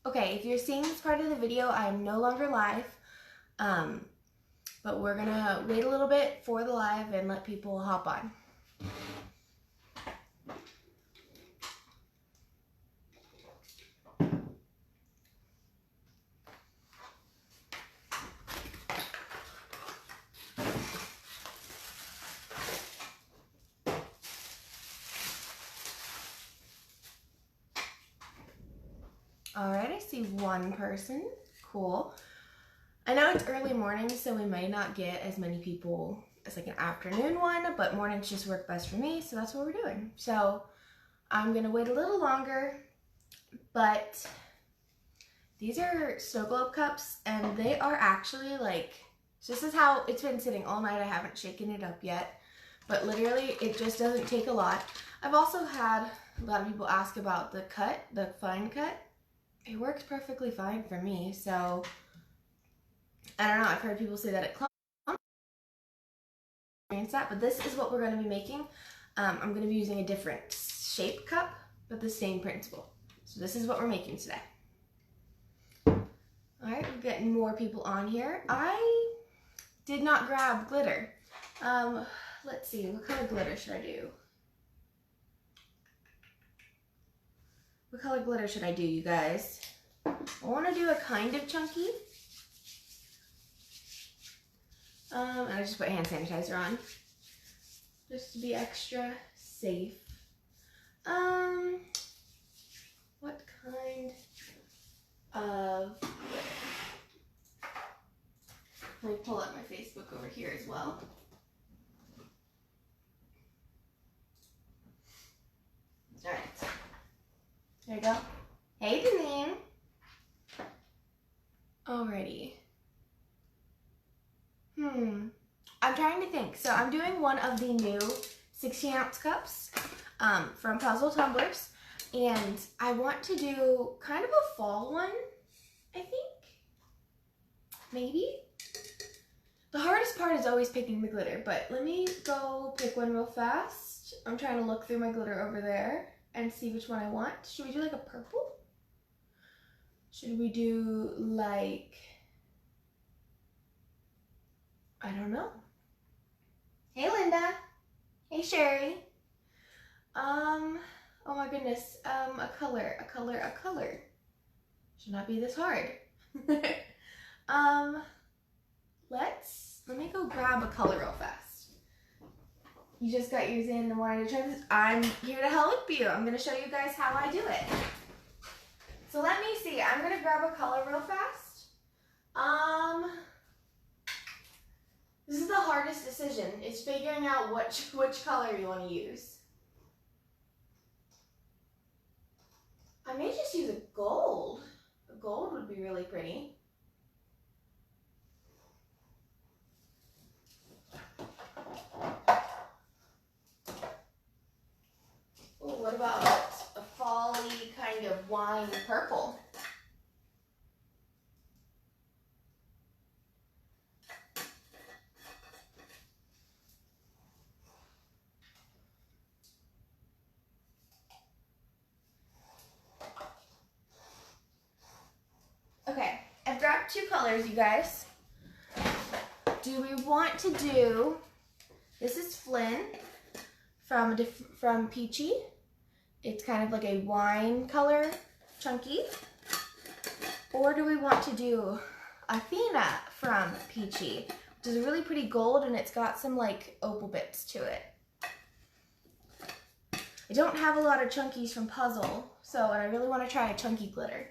Okay, if you're seeing this part of the video, I am no longer live, but we're gonna wait a little bit for the live and let people hop on. All right, I see one person. Cool. I know it's early morning, so we may not get as many people as like an afternoon one, but mornings just work best for me, so that's what we're doing. So I'm gonna wait a little longer, but these are snow globe cups, and they are actually like, this is how it's been sitting all night. I haven't shaken it up yet, but literally it just doesn't take a lot. I've also had a lot of people ask about the cut, the fine cut. It works perfectly fine for me, so I don't know. I've heard people say that it clumps, but this is what we're going to be making. I'm going to be using a different shape cup, but the same principle. So this is what we're making today. All right, we're getting more people on here. I did not grab glitter. Let's see, what color glitter should I do? What color glitter should I do, you guys? I want to do a kind of chunky. And I just put hand sanitizer on, just to be extra safe. What kind of glitter? Let me pull up my Facebook over here as well. All right. There you go. Hey, Deneen. Alrighty. I'm trying to think. So I'm doing one of the new 16-ounce cups from Puzzle Tumblers, and I want to do kind of a fall one, I think. Maybe. The hardest part is always picking the glitter, but let me go pick one real fast. I'm trying to look through my glitter over there and see which one I want. Should we do like a purple? Should we do like, I don't know. Hey, Linda. Hey, Sherry. Oh my goodness. A color. Should not be this hard. Let me go grab a color real fast. You just got yours in and wanted to try this. I'm here to help you. I'm gonna show you guys how I do it. So let me see. I'm gonna grab a color real fast. This is the hardest decision. It's figuring out which color you want to use. I may just use a gold. A gold would be really pretty. Oh, what about a fall-y kind of wine purple? Okay, I've grabbed two colors, you guys. Do we want to do, this is Flynn from Peachy. It's kind of like a wine color, chunky. Or do we want to do Athena from Peachy, which is a really pretty gold, and it's got some like opal bits to it. I don't have a lot of chunkies from Puzzle, and I really want to try a chunky glitter.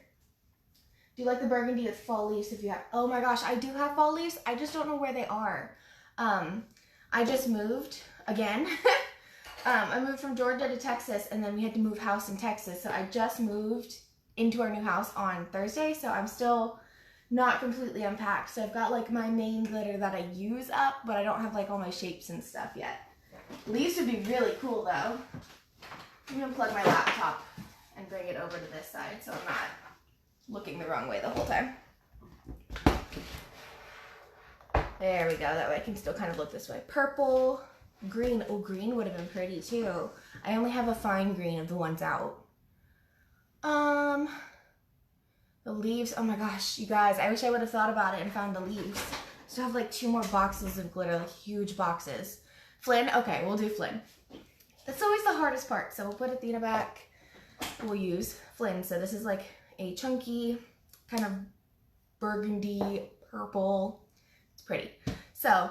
Do you like the burgundy with fall leaves if you have? Oh my gosh, I do have fall leaves. I just don't know where they are. I just moved again. I moved from Georgia to Texas, and then we had to move house in Texas. So I just moved into our new house on Thursday, so I'm still not completely unpacked. So I've got like my main glitter that I use up, but I don't have like all my shapes and stuff yet. Leaves would be really cool though. I'm gonna plug my laptop and bring it over to this side so I'm not looking the wrong way the whole time. There we go, that way I can still kind of look this way. Purple, green. Oh, green would have been pretty too. I only have a fine green of the ones out. The leaves, oh my gosh, you guys, I wish I would have thought about it and found the leaves. So I have like 2 more boxes of glitter, like huge boxes. Flynn, okay, we'll do Flynn. That's always the hardest part. So we'll put Athena back. We'll use Flynn. So this is like a chunky, kind of burgundy, purple. It's pretty. So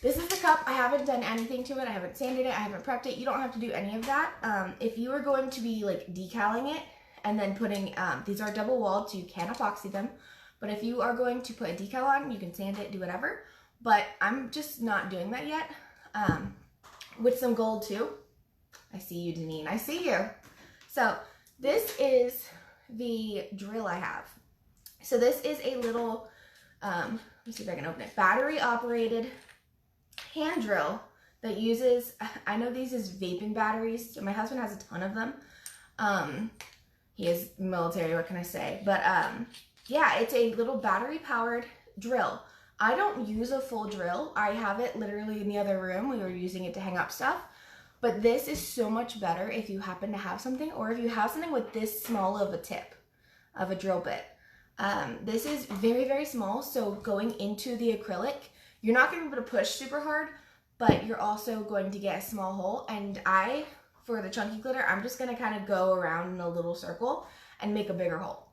this is the cup. I haven't done anything to it. I haven't sanded it. I haven't prepped it. You don't have to do any of that. If you are going to be like decaling it and then putting, these are double walled, so you can epoxy them. But if you are going to put a decal on, you can sand it, do whatever. But I'm just not doing that yet. With some gold too. I see you, Deneen. I see you. So this is the drill I have. So this is a little, let me see if I can open it, battery operated hand drill that uses, I know these is vaping batteries. My husband has a ton of them. He is military, what can I say? But yeah, it's a little battery powered drill. I don't use a full drill. I have it literally in the other room. We were using it to hang up stuff. But this is so much better if you happen to have something, or if you have something with this small of a tip of a drill bit. This is very, very small, so going into the acrylic, you're not going to be able to push super hard, but you're also going to get a small hole. And for the chunky glitter, I'm just going to kind of go around in a little circle and make a bigger hole.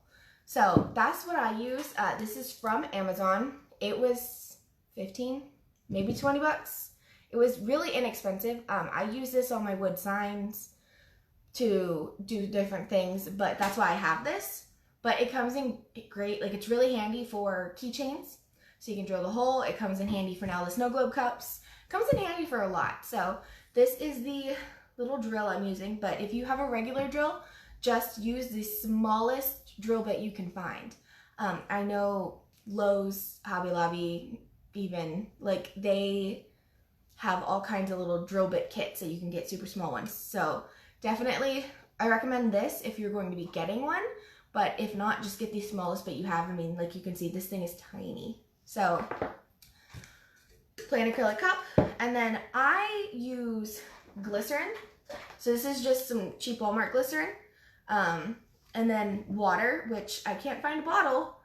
So that's what I use. This is from Amazon. It was 15, maybe 20 bucks. It was really inexpensive. I use this on my wood signs to do different things, but that's why I have this. But it comes in great, like it's really handy for keychains. So you can drill the hole. It comes in handy for now the snow globe cups. It comes in handy for a lot. So this is the little drill I'm using, but if you have a regular drill, just use the smallest drill bit you can find. I know Lowe's, Hobby Lobby, even, like they have all kinds of little drill bit kits that you can get super small ones. So definitely I recommend this if you're going to be getting one, but if not, just get the smallest bit you have. I mean, like you can see, this thing is tiny. So plain acrylic cup, and then I use glycerin. So this is just some cheap Walmart glycerin, and then water, which I can't find a bottle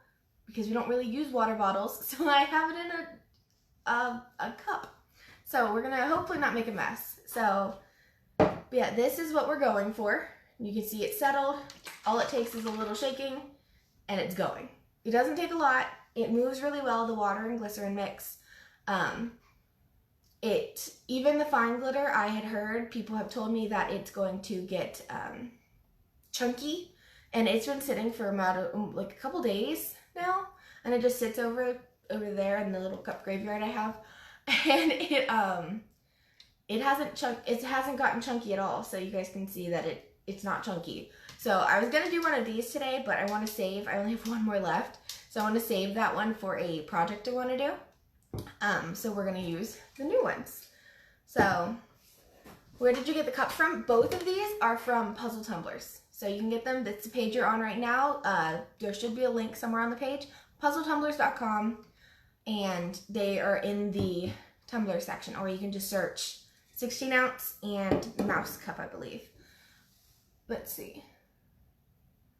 because we don't really use water bottles, so I have it in a cup. So we're gonna hopefully not make a mess. So yeah, this is what we're going for. You can see it settled. All it takes is a little shaking and it's going. It doesn't take a lot. It moves really well, the water and glycerin mix. Even the fine glitter, I had heard, people have told me that it's going to get chunky, and it's been sitting for about like a couple days now, and it just sits over there in the little cup graveyard I have. And it hasn't gotten chunky at all, so you guys can see that it's not chunky. So I was gonna do one of these today, but I want to save. I only have one more left, so I want to save that one for a project I want to do. So we're gonna use the new ones. So where did you get the cups from? Both of these are from Puzzle Tumblers, so you can get them. That's the page you're on right now. There should be a link somewhere on the page, puzzletumblers.com. And they are in the tumbler section, or you can just search 16 ounce and mouse cup, I believe. Let's see.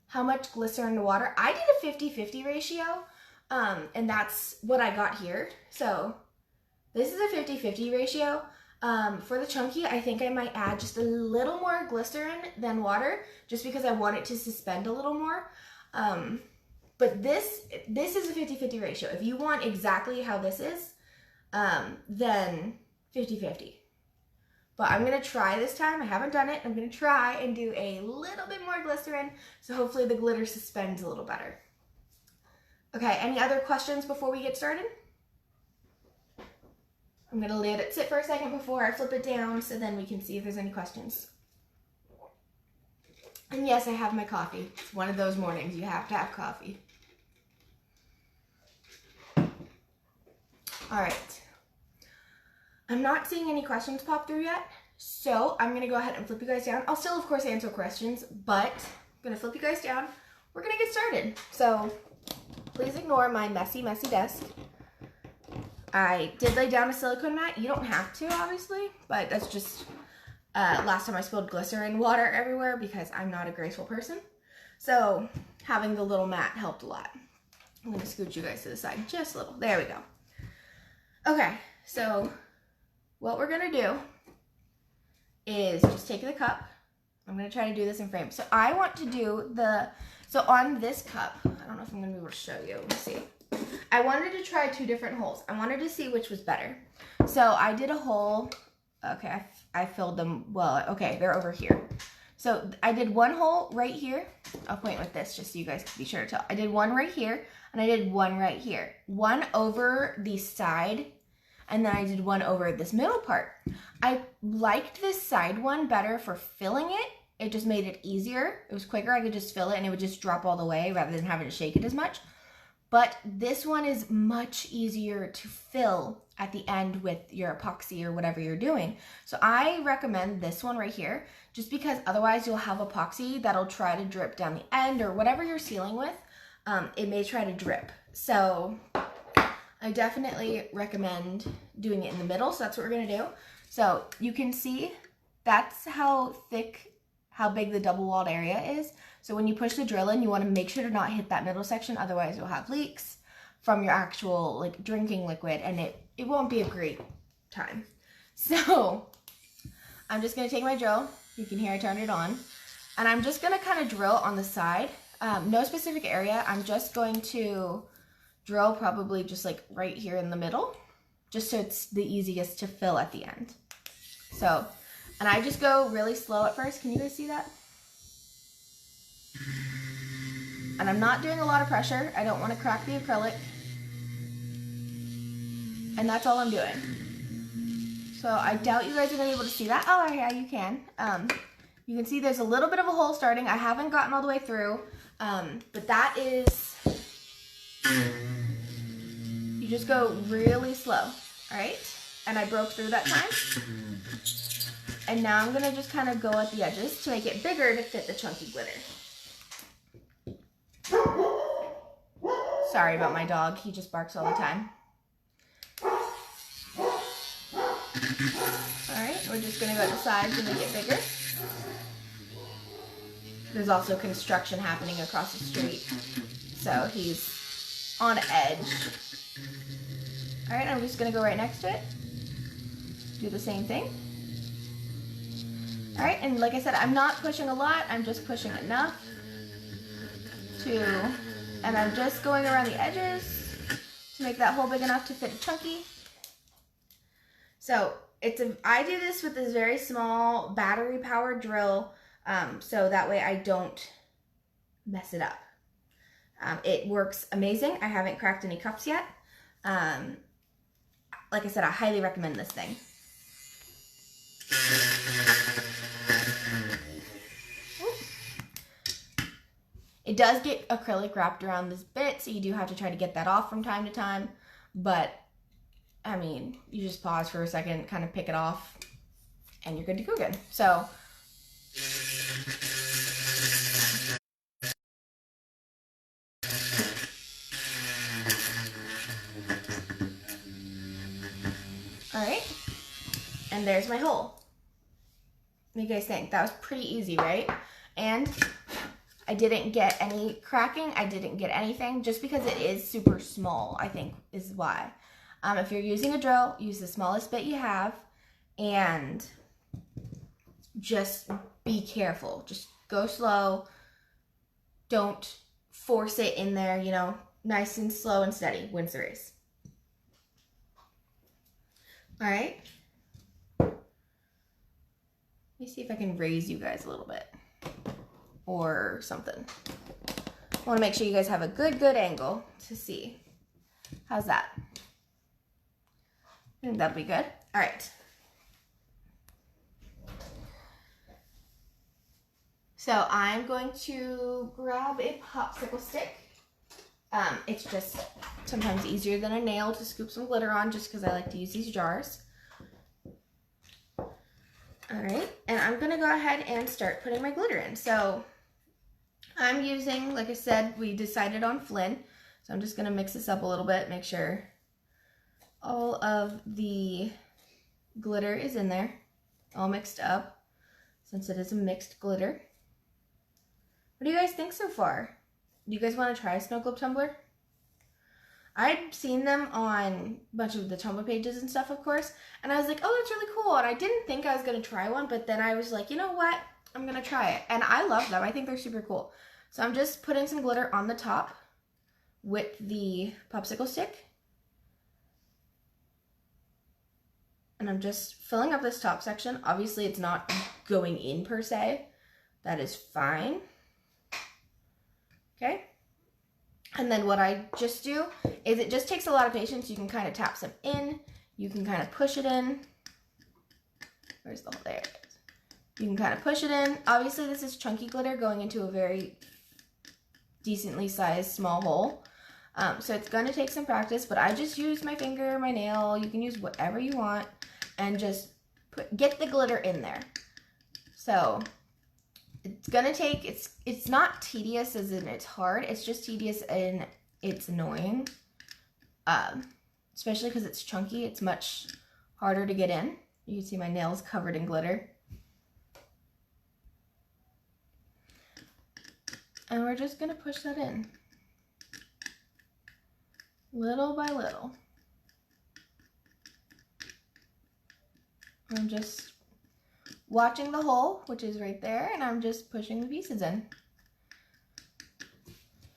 How much glycerin to water? I did a 50-50 ratio, and that's what I got here. So this is a 50-50 ratio. For the chunky, I think I might add just a little more glycerin than water, just because I want it to suspend a little more. But this is a 50-50 ratio. If you want exactly how this is, then 50-50. But I'm going to try this time. I haven't done it. I'm going to try and do a little bit more glycerin, so hopefully the glitter suspends a little better. Okay, any other questions before we get started? I'm going to let it sit for a second before I flip it down, so then we can see if there's any questions. And yes, I have my coffee. It's one of those mornings you have to have coffee. All right. I'm not seeing any questions pop through yet, so I'm going to go ahead and flip you guys down. I'll still, of course, answer questions, but I'm going to flip you guys down. We're going to get started. So please ignore my messy, messy desk. I did lay down a silicone mat. You don't have to, obviously, but that's just last time I spilled glycerin water everywhere because I'm not a graceful person. So having the little mat helped a lot. I'm gonna scoot you guys to the side just a little. There we go. Okay, so what we're gonna do is just take the cup. I'm gonna try to do this in frame. So I want to do so on this cup, I don't know if I'm gonna be able to show you, let me see. I wanted to try 2 different holes. I wanted to see which was better. So I did a hole, okay, I filled them, well, okay, they're over here. So I did one hole right here. I'll point with this just so you guys can be sure to tell. I did one right here, and I did one right here. One over the side, and then I did one over this middle part. I liked this side one better for filling it. It just made it easier. It was quicker. I could just fill it, and it would just drop all the way rather than having to shake it as much. But this one is much easier to fill at the end with your epoxy or whatever you're doing. So I recommend this one right here, just because otherwise you'll have epoxy that'll try to drip down the end or whatever you're sealing with. It may try to drip. So I definitely recommend doing it in the middle. So that's what we're gonna do. So you can see that's how big the double walled area is. So when you push the drill in, you want to make sure to not hit that middle section, otherwise you'll have leaks from your actual like drinking liquid, and it won't be a great time. So I'm just going to take my drill. You can hear I turned it on, and I'm just going to kind of drill on the side. No specific area. I'm just going to drill probably just like right here in the middle, just so it's the easiest to fill at the end. So, and I just go really slow at first. Can you guys see that? And I'm not doing a lot of pressure. I don't want to crack the acrylic. And that's all I'm doing. So I doubt you guys are going to be able to see that. Oh, yeah, you can. You can see there's a little bit of a hole starting. I haven't gotten all the way through. But that is, you just go really slow, all right? And I broke through that time. And now I'm going to just kind of go at the edges to make it bigger to fit the chunky glitter. Sorry about my dog, he just barks all the time. Alright, we're just going to go at the sides to make it bigger. There's also construction happening across the street, so he's on edge. Alright, I'm just going to go right next to it. Do the same thing. Alright, and like I said, I'm not pushing a lot, I'm just pushing enough to, and I'm just going around the edges to make that hole big enough to fit a chunky. So I do this with this very small battery powered drill, so that way I don't mess it up. It works amazing. I haven't cracked any cups yet. Like I said, I highly recommend this thing. It does get acrylic wrapped around this bit, so you do have to try to get that off from time to time, but I mean, you just pause for a second, kind of pick it off, and you're good to go again. So all right, and there's my hole. What do you guys think? That was pretty easy, right? And I didn't get any cracking. I didn't get anything, just because it is super small, I think is why. If you're using a drill, use the smallest bit you have, and just be careful. Just go slow. Don't force it in there, you know, nice and slow and steady wins the race. All right. Let me see if I can raise you guys a little bit or something. I want to make sure you guys have a good angle to see. How's that? I think that'll be good. All right. So I'm going to grab a popsicle stick. It's just sometimes easier than a nail to scoop some glitter on, just because I like to use these jars. All right, and I'm gonna go ahead and start putting my glitter in. So I'm using, like I said, we decided on Flynn. So I'm just gonna mix this up a little bit, make sure all of the glitter is in there, all mixed up, since it is a mixed glitter. What do you guys think so far? Do you guys want to try a Snowglobe Tumbler? I'd seen them on a bunch of the Tumblr pages and stuff, of course, and I was like, oh, that's really cool, and I didn't think I was going to try one, but then I was like, you know what, I'm going to try it, and I love them. I think they're super cool. So I'm just putting some glitter on the top with the popsicle stick, and I'm just filling up this top section. Obviously, it's not going in per se. That is fine. Okay. And then what I just do is it just takes a lot of patience. You can kind of tap some in. You can kind of push it in. Where's the hole? There it is. You can kind of push it in. Obviously, this is chunky glitter going into a very decently sized small hole. So it's going to take some practice, but I just use my finger, my nail. You can use whatever you want and just get the glitter in there. So it's gonna take, it's not tedious as in it's hard, it's just tedious and it's annoying. Especially because it's chunky, it's much harder to get in. You can see my nails covered in glitter. And we're just gonna push that in. Little by little. I'm just watching the hole, which is right there, and I'm just pushing the pieces in.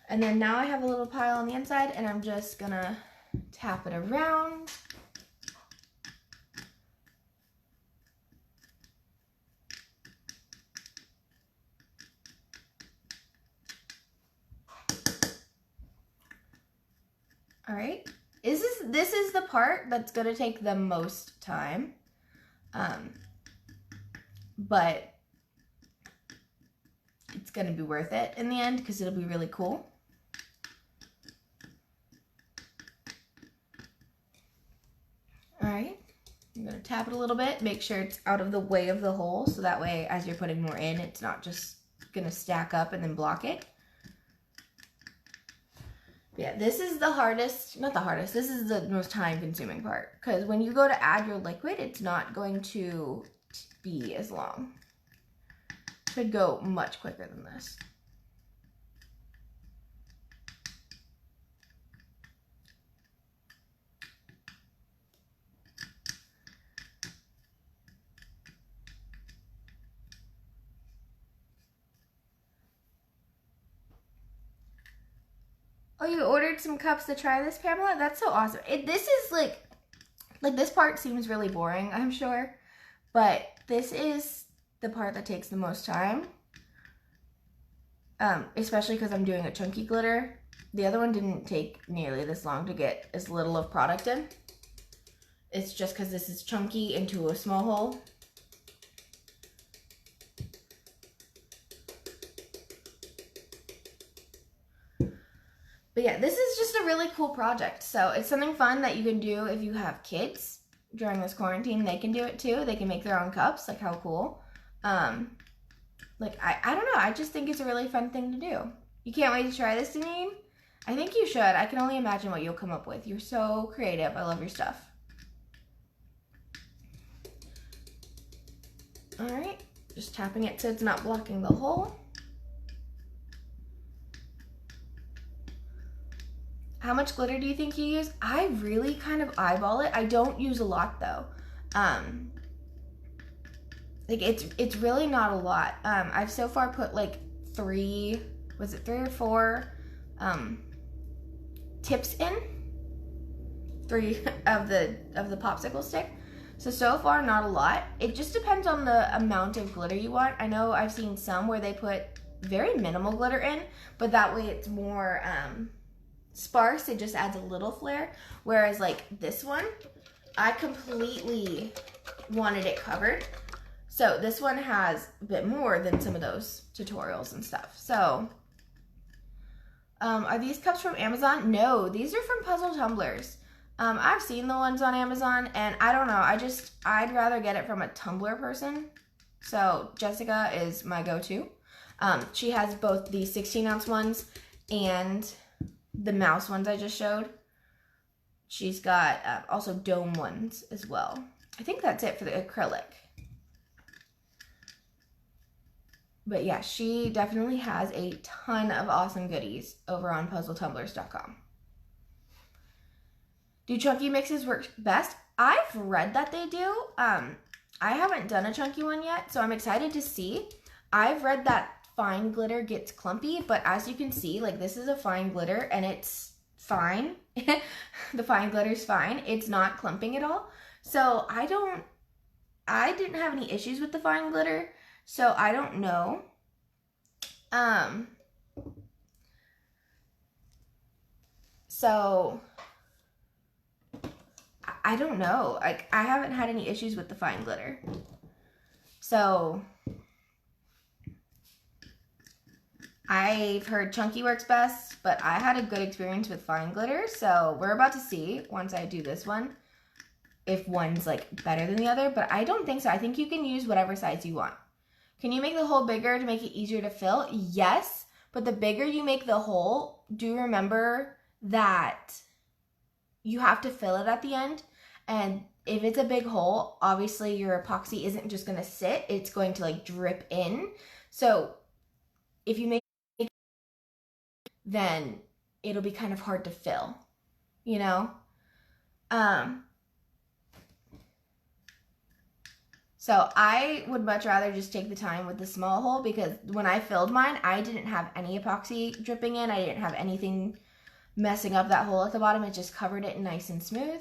And then now I have a little pile on the inside, and I'm just gonna tap it around. All right, this is the part that's gonna take the most time. But it's going to be worth it in the end because it'll be really cool. All right, I'm going to tap it a little bit, make sure it's out of the way of the hole, so that way as you're putting more in, it's not just going to stack up and then block it. But yeah, this is the hardest, not the hardest, this is the most time consuming part because when you go to add your liquid, it's not going to be as long. Should go much quicker than this. Oh, you ordered some cups to try this, Pamela? That's so awesome. This is like this part seems really boring, I'm sure, but this is the part that takes the most time, especially because I'm doing a chunky glitter. The other one didn't take nearly this long to get as little of product in. It's just because this is chunky into a small hole. But yeah, this is just a really cool project. So it's something fun that you can do if you have kids during this quarantine. They can do it too. They can make their own cups. Like, how cool. Like, I don't know. I just think it's a really fun thing to do. You can't wait to try this, Deneen? I think you should. I can only imagine what you'll come up with. You're so creative. I love your stuff. All right. Just tapping it so it's not blocking the hole. How much glitter do you think you use? I really kind of eyeball it. I don't use a lot though. Like it's really not a lot. I've so far put like 3 or 4 tips in. 3 of the popsicle stick. So far not a lot. It just depends on the amount of glitter you want. I know I've seen some where they put very minimal glitter in, but that way it's more sparse. It just adds a little flair. Whereas like this one, I completely wanted it covered. So this one has a bit more than some of those tutorials and stuff. So are these cups from Amazon? No, these are from Puzzle Tumblers. I've seen the ones on Amazon and I don't know, I'd rather get it from a Tumblr person. So Jessica is my go-to. She has both the 16-ounce ones and the mouse ones I just showed. She's got also dome ones as well. I think that's it for the acrylic. But yeah, she definitely has a ton of awesome goodies over on puzzletumblers.com. Do chunky mixes work best? I've read that they do. I haven't done a chunky one yet, so I'm excited to see. I've read that fine glitter gets clumpy, but as you can see, like this is a fine glitter and it's fine. The fine glitter's fine. It's not clumping at all. So I didn't have any issues with the fine glitter, so I don't know. So I don't know. Like, I haven't had any issues with the fine glitter. So I've heard chunky works best, but I had a good experience with fine glitter. So we're about to see, once I do this one, if one's like better than the other. But I don't think so. I think you can use whatever size you want. Can you make the hole bigger to make it easier to fill? Yes, but the bigger you make the hole, do remember that you have to fill it at the end. And if it's a big hole, obviously your epoxy isn't just going to sit, it's going to like drip in. So if you make it, then it'll be kind of hard to fill, you know? So I would much rather just take the time with the small hole, because when I filled mine, I didn't have any epoxy dripping in. I didn't have anything messing up that hole at the bottom. It just covered it nice and smooth.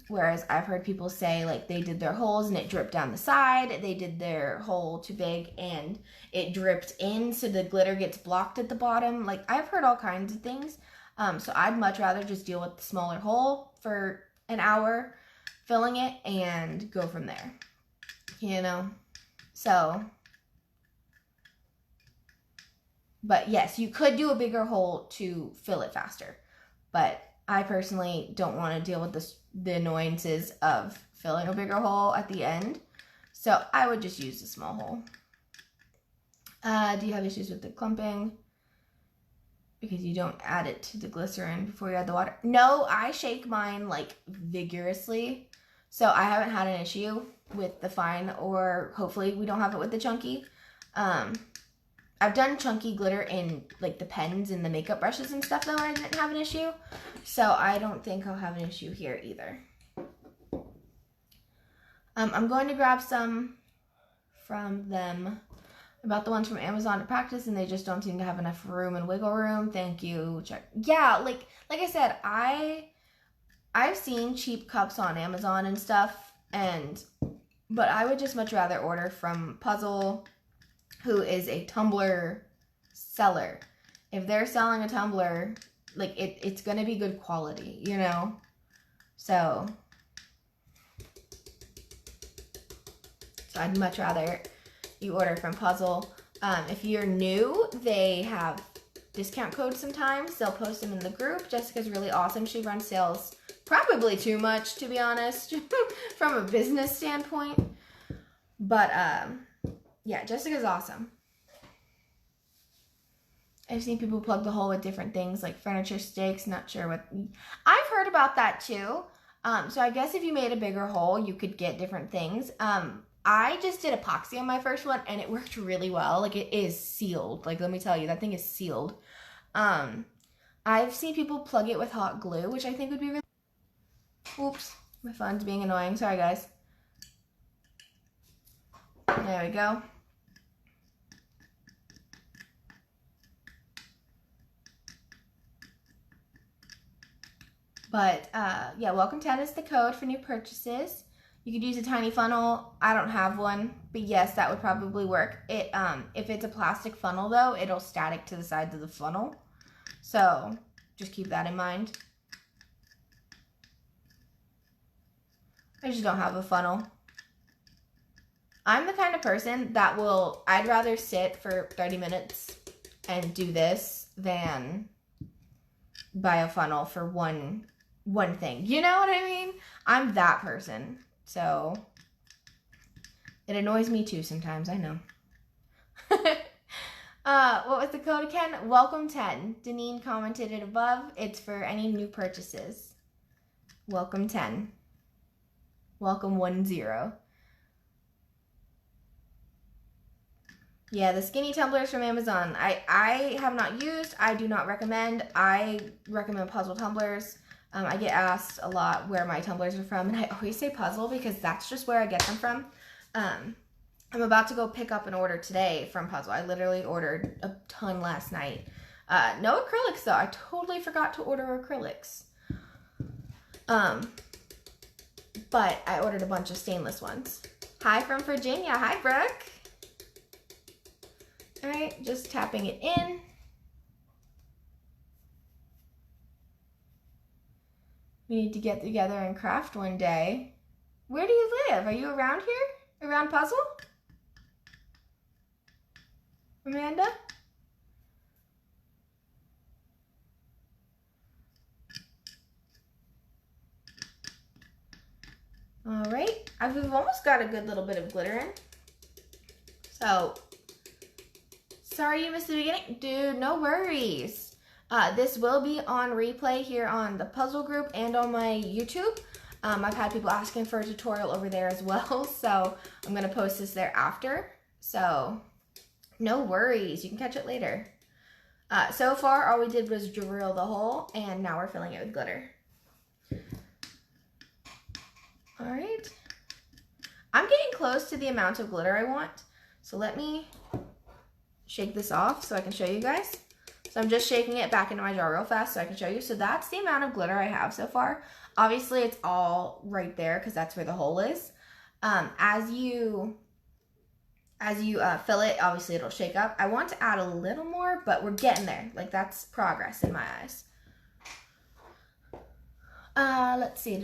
Whereas I've heard people say like they did their holes and it dripped down the side. They did their hole too big and it dripped in, so the glitter gets blocked at the bottom. Like, I've heard all kinds of things. So I'd much rather just deal with the smaller hole for an hour, filling it, and go from there. You know? So, but yes, you could do a bigger hole to fill it faster. But I personally don't want to deal with the annoyances of filling a bigger hole at the end. So I would just use the small hole. Do you have issues with the clumping? Because you don't add it to the glycerin before you add the water? No, I shake mine like vigorously. So I haven't had an issue with the fine, or hopefully we don't have it with the chunky. I've done chunky glitter in like the pens and the makeup brushes and stuff though, and I didn't have an issue. So I don't think I'll have an issue here either. I'm going to grab some from them, about the ones from Amazon to practice, and they just don't seem to have enough room and wiggle room. Thank you. Check. Yeah, like I said, I've seen cheap cups on Amazon and stuff, but I would just much rather order from Puzzle, who is a tumbler seller. If they're selling a tumbler, like it's gonna be good quality, you know? So I'd much rather you order from Puzzle. If you're new, they have discount codes sometimes. They'll post them in the group. Jessica's really awesome. She runs sales probably too much, to be honest, from a business standpoint. But yeah, Jessica's awesome. I've seen people plug the hole with different things like furniture stakes. Not sure what. I've heard about that too. So I guess if you made a bigger hole, you could get different things. I just did epoxy on my first one and it worked really well. Like, it is sealed. Like, let me tell you, that thing is sealed. I've seen people plug it with hot glue, which I think would be really... Oops, my phone's being annoying. Sorry, guys. There we go. But yeah, welcome 10 is the code for new purchases. You could use a tiny funnel. I don't have one, but yes, that would probably work. If it's a plastic funnel though, it'll static to the sides of the funnel. So just keep that in mind. I just don't have a funnel. I'm the kind of person that I'd rather sit for 30 minutes and do this than buy a funnel for one thing. You know what I mean? I'm that person. So it annoys me too sometimes, I know. What was the code again? Welcome 10. Deneen commented it above. It's for any new purchases. Welcome 10. Welcome 10. Yeah, the skinny tumblers from Amazon, I have not used. I do not recommend. I recommend puzzle tumblers. I get asked a lot where my tumblers are from, and I always say puzzle because that's just where I get them from. I'm about to go pick up an order today from Puzzle. I literally ordered a ton last night. No acrylics though. I totally forgot to order acrylics. But I ordered a bunch of stainless ones. Hi from Virginia. Hi, Brooke. All right, just tapping it in. We need to get together and craft one day. Where do you live? Are you around here? Around Puzzle? Amanda? All right, we've almost got a good little bit of glitter in. So, sorry you missed the beginning. Dude, no worries. This will be on replay here on the puzzle group and on my YouTube. I've had people asking for a tutorial over there as well, so I'm going to post this there after. So, no worries. You can catch it later. So far, all we did was drill the hole, and now we're filling it with glitter. All right. I'm getting close to the amount of glitter I want, so let me shake this off so I can show you guys. So I'm just shaking it back into my jar real fast so I can show you. So that's the amount of glitter I have so far. Obviously, it's all right there because that's where the hole is. As you fill it, obviously it'll shake up. I want to add a little more, but we're getting there. Like, that's progress in my eyes. Let's see.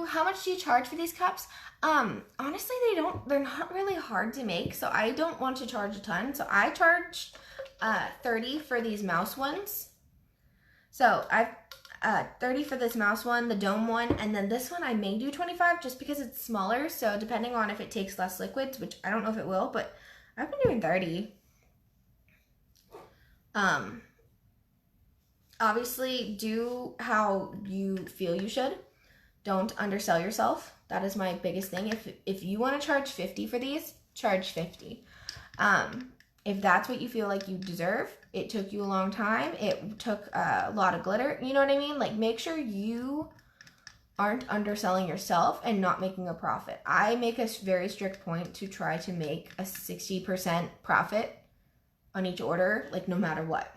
How much do you charge for these cups? Honestly, they're not really hard to make, so I don't want to charge a ton. So I charged $30 for these mouse ones. So I've $30 for this mouse one, the dome one, and then this one I may do $25 just because it's smaller. So depending on if it takes less liquids, which I don't know if it will, but I've been doing $30. Obviously, do how you feel you should. Don't undersell yourself. That is my biggest thing. If you want to charge $50 for these, charge $50. If that's what you feel like you deserve, it took you a long time, it took a lot of glitter, you know what I mean? Like, make sure you aren't underselling yourself and not making a profit. I make a very strict point to try to make a 60% profit on each order, like, no matter what.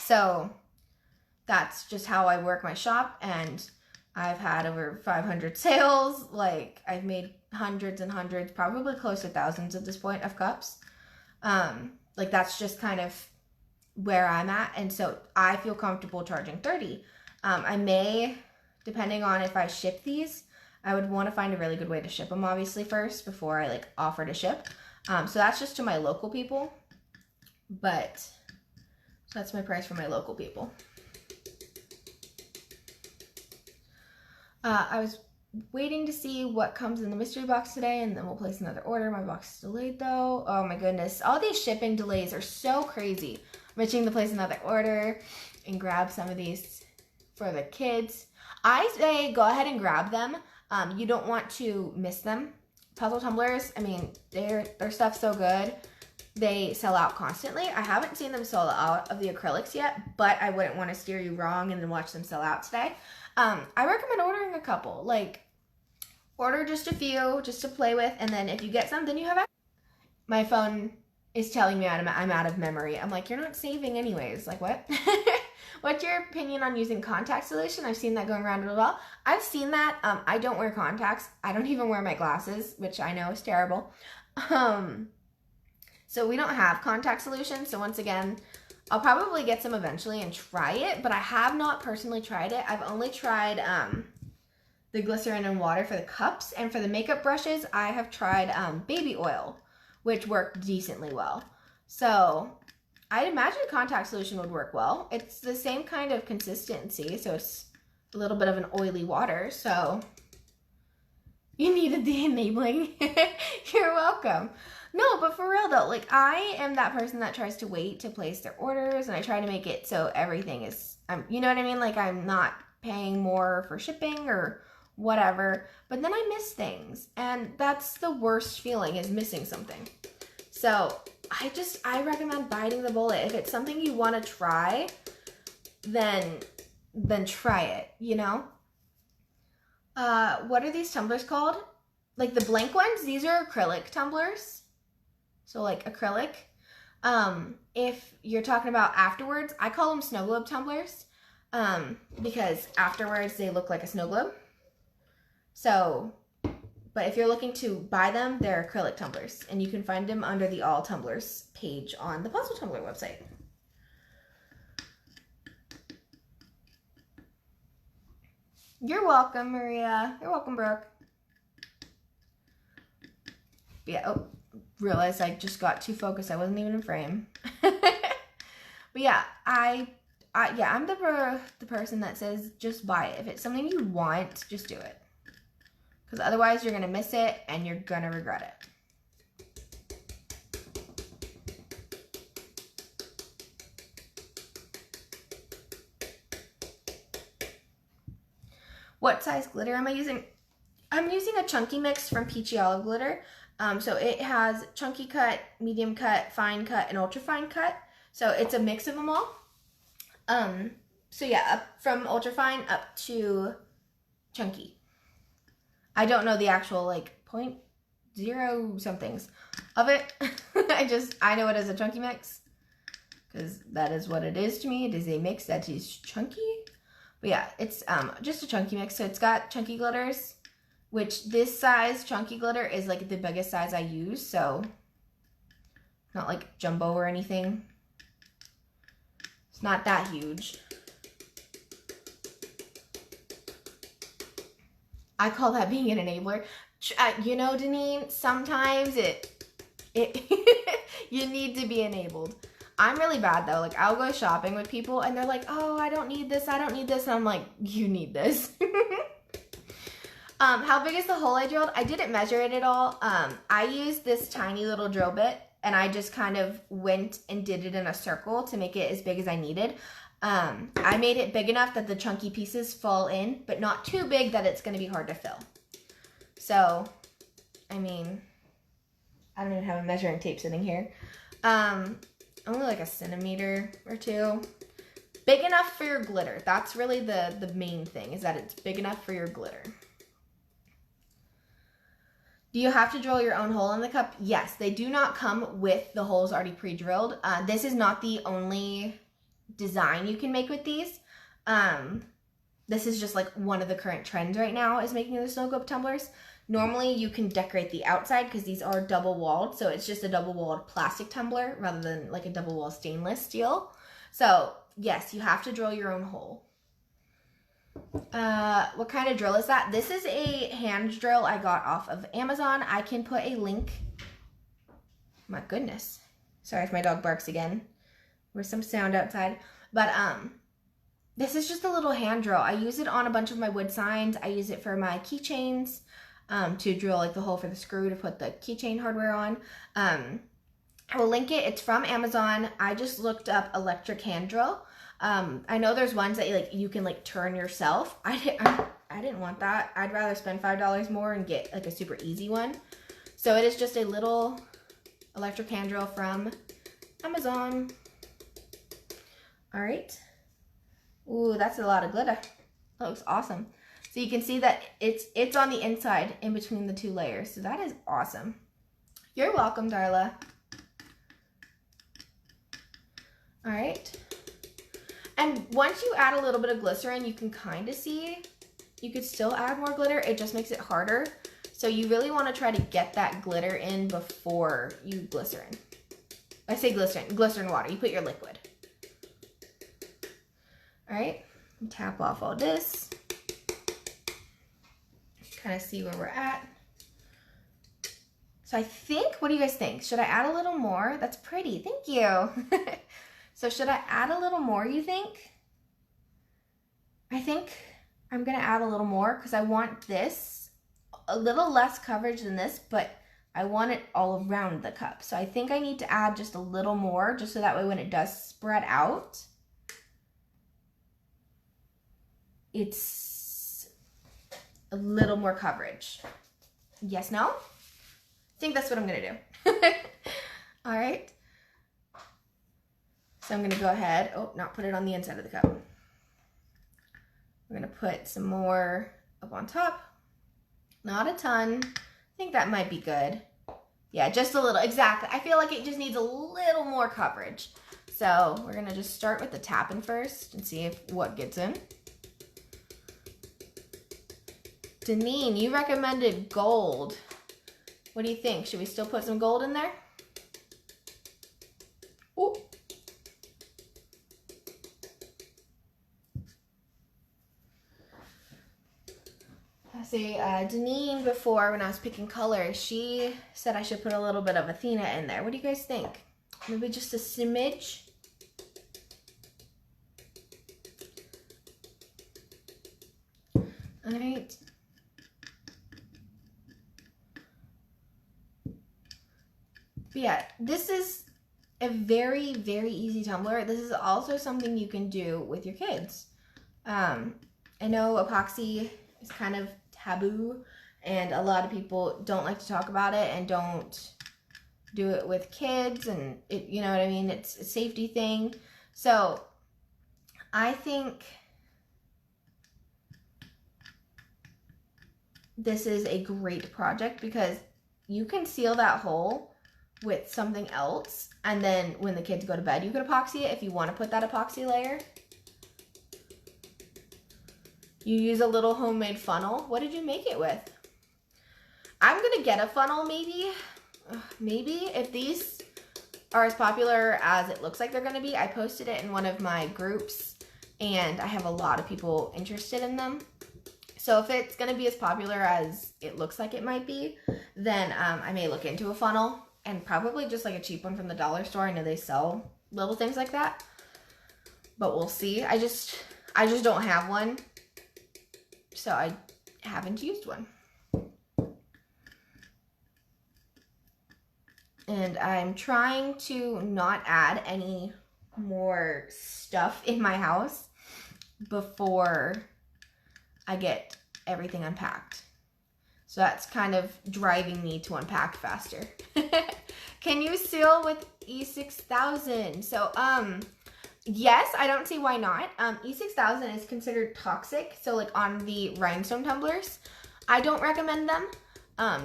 So that's just how I work my shop, and I've had over 500 sales. Like, I've made hundreds and hundreds, probably close to thousands at this point, of cups. Like, that's just kind of where I'm at, and so I feel comfortable charging $30. I may, depending on if I ship these, I would want to find a really good way to ship them, obviously, first, before I, like, offer to ship. So that's just to my local people, but so that's my price for my local people. I was waiting to see what comes in the mystery box today, and then we'll place another order. My box is delayed though. Oh my goodness. All these shipping delays are so crazy. I'm itching to place another order and grab some of these for the kids. I say go ahead and grab them. You don't want to miss them. Puzzle tumblers, I mean, their stuff's so good. They sell out constantly. I haven't seen them sell out of the acrylics yet, but I wouldn't want to steer you wrong and then watch them sell out today. I recommend ordering a couple. Like, order just a few just to play with, and then if you get some, then you have. My phone is telling me I'm out of memory. I'm like, you're not saving anyways. Like, what? What's your opinion on using contact solution? I've seen that going around as well. I've seen that. I don't wear contacts. I don't even wear my glasses, which I know is terrible. So we don't have contact solution. So once again, I'll probably get some eventually and try it, but I have not personally tried it. I've only tried the glycerin and water for the cups, and for the makeup brushes, I have tried baby oil, which worked decently well. So I'd imagine contact solution would work well. It's the same kind of consistency, so it's a little bit of an oily water, so you needed the enabling. You're welcome. No, but for real though, like, I am that person that tries to wait to place their orders, and I try to make it so everything is, you know what I mean? Like, I'm not paying more for shipping or whatever, but then I miss things, and that's the worst feeling, is missing something. So I recommend biting the bullet. If it's something you want to try, then try it, you know? What are these tumblers called? Like the blank ones, these are acrylic tumblers. So like acrylic. If you're talking about afterwards, I call them Snowglobe Tumblers. Because afterwards they look like a snow globe. So, but if you're looking to buy them, they're acrylic tumblers. And you can find them under the All Tumblers page on the Puzzle Tumbler website. You're welcome, Maria. You're welcome, Brooke. Yeah, oh, realized I just got too focused. I wasn't even in frame. But yeah, I'm the person that says just buy it. If it's something you want, just do it. Because otherwise you're going to miss it and you're going to regret it. What size glitter am I using? I'm using a chunky mix from Peachy Olive Glitter. So it has chunky cut, medium cut, fine cut, and ultra fine cut. So it's a mix of them all. So yeah, up from ultra fine up to chunky. I don't know the actual like 0.0 somethings of it. I know it as a chunky mix because that is what it is to me. It is a mix that is chunky. But yeah, it's just a chunky mix. So it's got chunky glitters, which this size chunky glitter is like the biggest size I use. So not like jumbo or anything. It's not that huge. I call that being an enabler. You know, Deneen, sometimes you need to be enabled. I'm really bad though. Like I'll go shopping with people and they're like, oh, I don't need this. I don't need this. And I'm like, you need this. How big is the hole I drilled? I didn't measure it at all. I used this tiny little drill bit and I just kind of went and did it in a circle to make it as big as I needed. I made it big enough that the chunky pieces fall in, but not too big that it's going to be hard to fill. So, I mean, I don't even have a measuring tape sitting here. Only like a centimeter or two. Big enough for your glitter. That's really the main thing, is that it's big enough for your glitter. Do you have to drill your own hole in the cup? Yes, they do not come with the holes already pre-drilled. This is not the only design you can make with these. This is just like one of the current trends right now is making the Snowglobe Tumblers. Normally you can decorate the outside because these are double walled, so it's just a double walled plastic tumbler rather than like a double walled stainless steel. So yes, you have to drill your own hole. What kind of drill is that? This is a hand drill I got off of Amazon. I can put a link. My goodness. Sorry if my dog barks again. There's some sound outside. But this is just a little hand drill. I use it on a bunch of my wood signs. I use it for my keychains to drill like the hole for the screw to put the keychain hardware on. I will link it. It's from Amazon. I just looked up electric hand drill. I know there's ones that you can like turn yourself. I didn't want that. I'd rather spend $5 more and get like a super easy one. So it is just a little electric hand drill from Amazon. All right. Ooh, that's a lot of glitter. That looks awesome. So you can see that it's on the inside in between the two layers. So that is awesome. You're welcome, Darla. All right. And once you add a little bit of glycerin, you can kind of see, you could still add more glitter. It just makes it harder. So you really want to try to get that glitter in before you glycerin. I say glycerin water. You put your liquid. All right, tap off all this. Kind of see where we're at. So I think, what do you guys think? Should I add a little more? That's pretty, thank you. So should I add a little more, you think? I think I'm gonna add a little more because I want this a little less coverage than this, but I want it all around the cup. So I think I need to add just a little more just so that way when it does spread out, it's a little more coverage. Yes, no? I think that's what I'm gonna do. All right. So I'm gonna go ahead, not put it on the inside of the cup. I'm gonna put some more up on top. Not a ton. I think that might be good. Yeah, just a little, exactly. I feel like it just needs a little more coverage. So we're gonna just start with the tapping first and see what gets in. Deneen, you recommended gold. What do you think? Should we still put some gold in there? Ooh. See, Deneen before when I was picking colors, she said I should put a little bit of Athena in there. What do you guys think? Maybe just a smidge? All right. But yeah, this is a very, very easy tumbler. This is also something you can do with your kids. I know epoxy is kind of taboo and a lot of people don't like to talk about it and don't do it with kids, and it, you know what I mean? It's a safety thing. So I think this is a great project because you can seal that hole with something else, and then when the kids go to bed, you can epoxy it if you want to put that epoxy layer. You use a little homemade funnel. What did you make it with? I'm gonna get a funnel maybe. Maybe if these are as popular as it looks like they're gonna be. I posted it in one of my groups and I have a lot of people interested in them. So if it's gonna be as popular as it looks like it might be, then I may look into a funnel, and probably just like a cheap one from the dollar store. I know they sell little things like that, but we'll see. I just don't have one, so I haven't used one. And I'm trying to not add any more stuff in my house before I get everything unpacked. So that's kind of driving me to unpack faster. Can you seal with E6000? So, yes, I don't see why not. E6000 is considered toxic. So like on the rhinestone tumblers, I don't recommend them.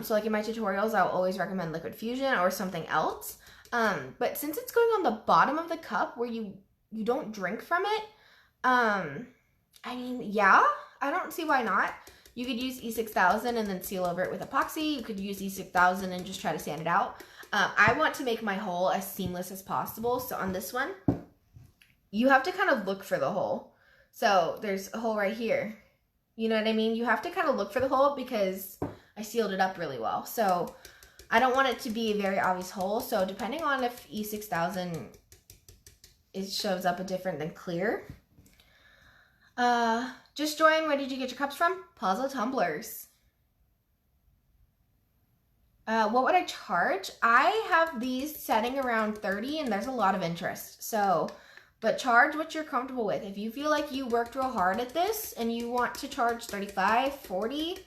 So like in my tutorials, I'll always recommend liquid fusion or something else. But since it's going on the bottom of the cup where you don't drink from it, I mean, yeah, I don't see why not. You could use E6000 and then seal over it with epoxy. You could use E6000 and just try to sand it out. I want to make my hole as seamless as possible. So on this one, you have to kind of look for the hole. So there's a hole right here. You know what I mean? You have to kind of look for the hole because I sealed it up really well. So I don't want it to be a very obvious hole. So depending on if E6000 shows up a different than clear. Just join. Where did you get your cups from? Puzzle Tumblers. What would I charge? I have these setting around 30 and there's a lot of interest. So, but charge what you're comfortable with. If you feel like you worked real hard at this and you want to charge 35, 40,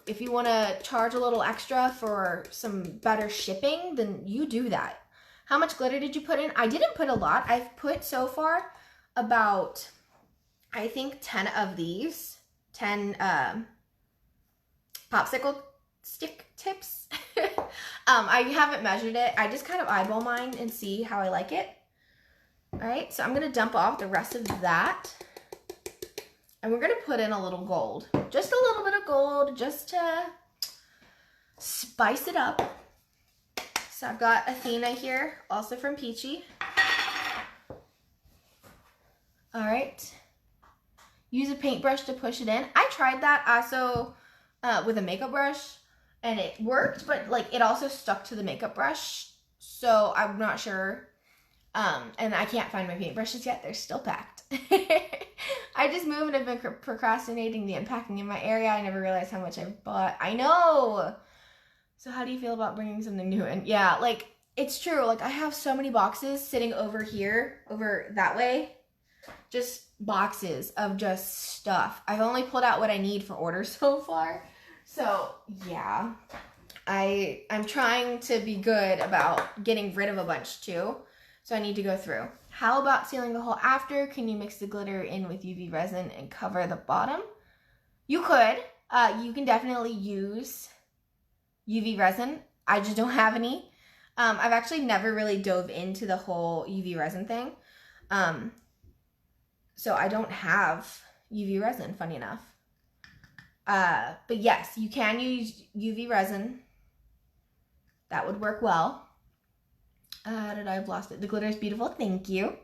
if you want to charge a little extra for some better shipping, then you do that. How much glitter did you put in? I didn't put a lot. I've put so far about, I think 10 of these, 10 popsicle stick tips. I haven't measured it. I just kind of eyeball mine and see how I like it. All right, so I'm gonna dump off the rest of that. And we're gonna put in a little gold. Just a little bit of gold, just to spice it up. So I've got Athena here, also from Peachy. All right. Use a paintbrush to push it in. I tried that also with a makeup brush and it worked, but like it also stuck to the makeup brush. So I'm not sure. And I can't find my paintbrushes yet. They're still packed. I just moved and I've been procrastinating the unpacking in my area. I never realized how much I bought. I know. So how do you feel about bringing something new in? Yeah, like it's true. Like I have so many boxes sitting over here, over that way. Just boxes of just stuff. I've only pulled out what I need for orders so far. So yeah, I'm trying to be good about getting rid of a bunch too. So I need to go through. How about sealing the hole after? Can you mix the glitter in with UV resin and cover the bottom? You could. You can definitely use UV resin. I just don't have any. I've actually never really dove into the whole UV resin thing. So I don't have UV resin, funny enough. But yes, you can use UV resin. That would work well. I've lost it. The glitter is beautiful. Thank you.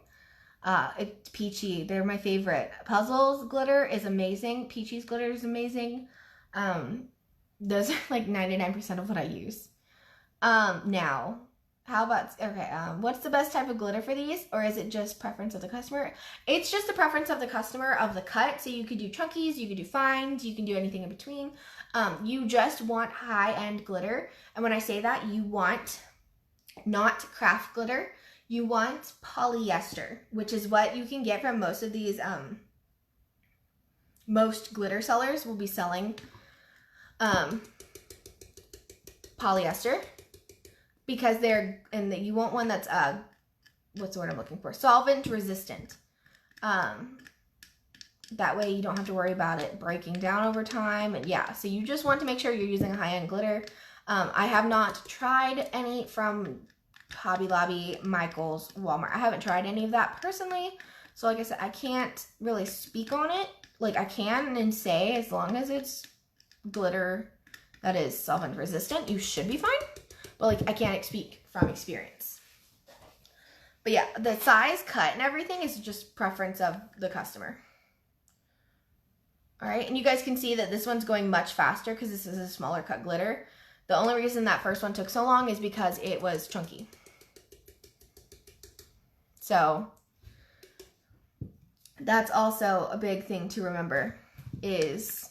It's peachy. They're my favorite. Puzzles glitter is amazing. Peachy's glitter is amazing. Those are like 99% of what I use. Now, how about, okay, what's the best type of glitter for these? Or is it just preference of the customer? It's just the preference of the customer of the cut. So you could do chunkies, you could do fines, you can do anything in between. You just want high-end glitter. And when I say that, you want not craft glitter. You want polyester, which is what you can get from most of these, most glitter sellers will be selling polyester, because they're, and you want one that's, what's the word I'm looking for? Solvent resistant. That way you don't have to worry about it breaking down over time. And yeah, so you just want to make sure you're using a high-end glitter. I have not tried any from Hobby Lobby, Michael's, Walmart. I haven't tried any of that personally. So like I said, I can't really speak on it. Like I can and say, as long as it's glitter that is solvent resistant, you should be fine. But like I can't speak from experience. But yeah, the size, cut, and everything is just preference of the customer. All right, and you guys can see that this one's going much faster because this is a smaller cut glitter. The only reason that first one took so long is because it was chunky. So that's also a big thing to remember, is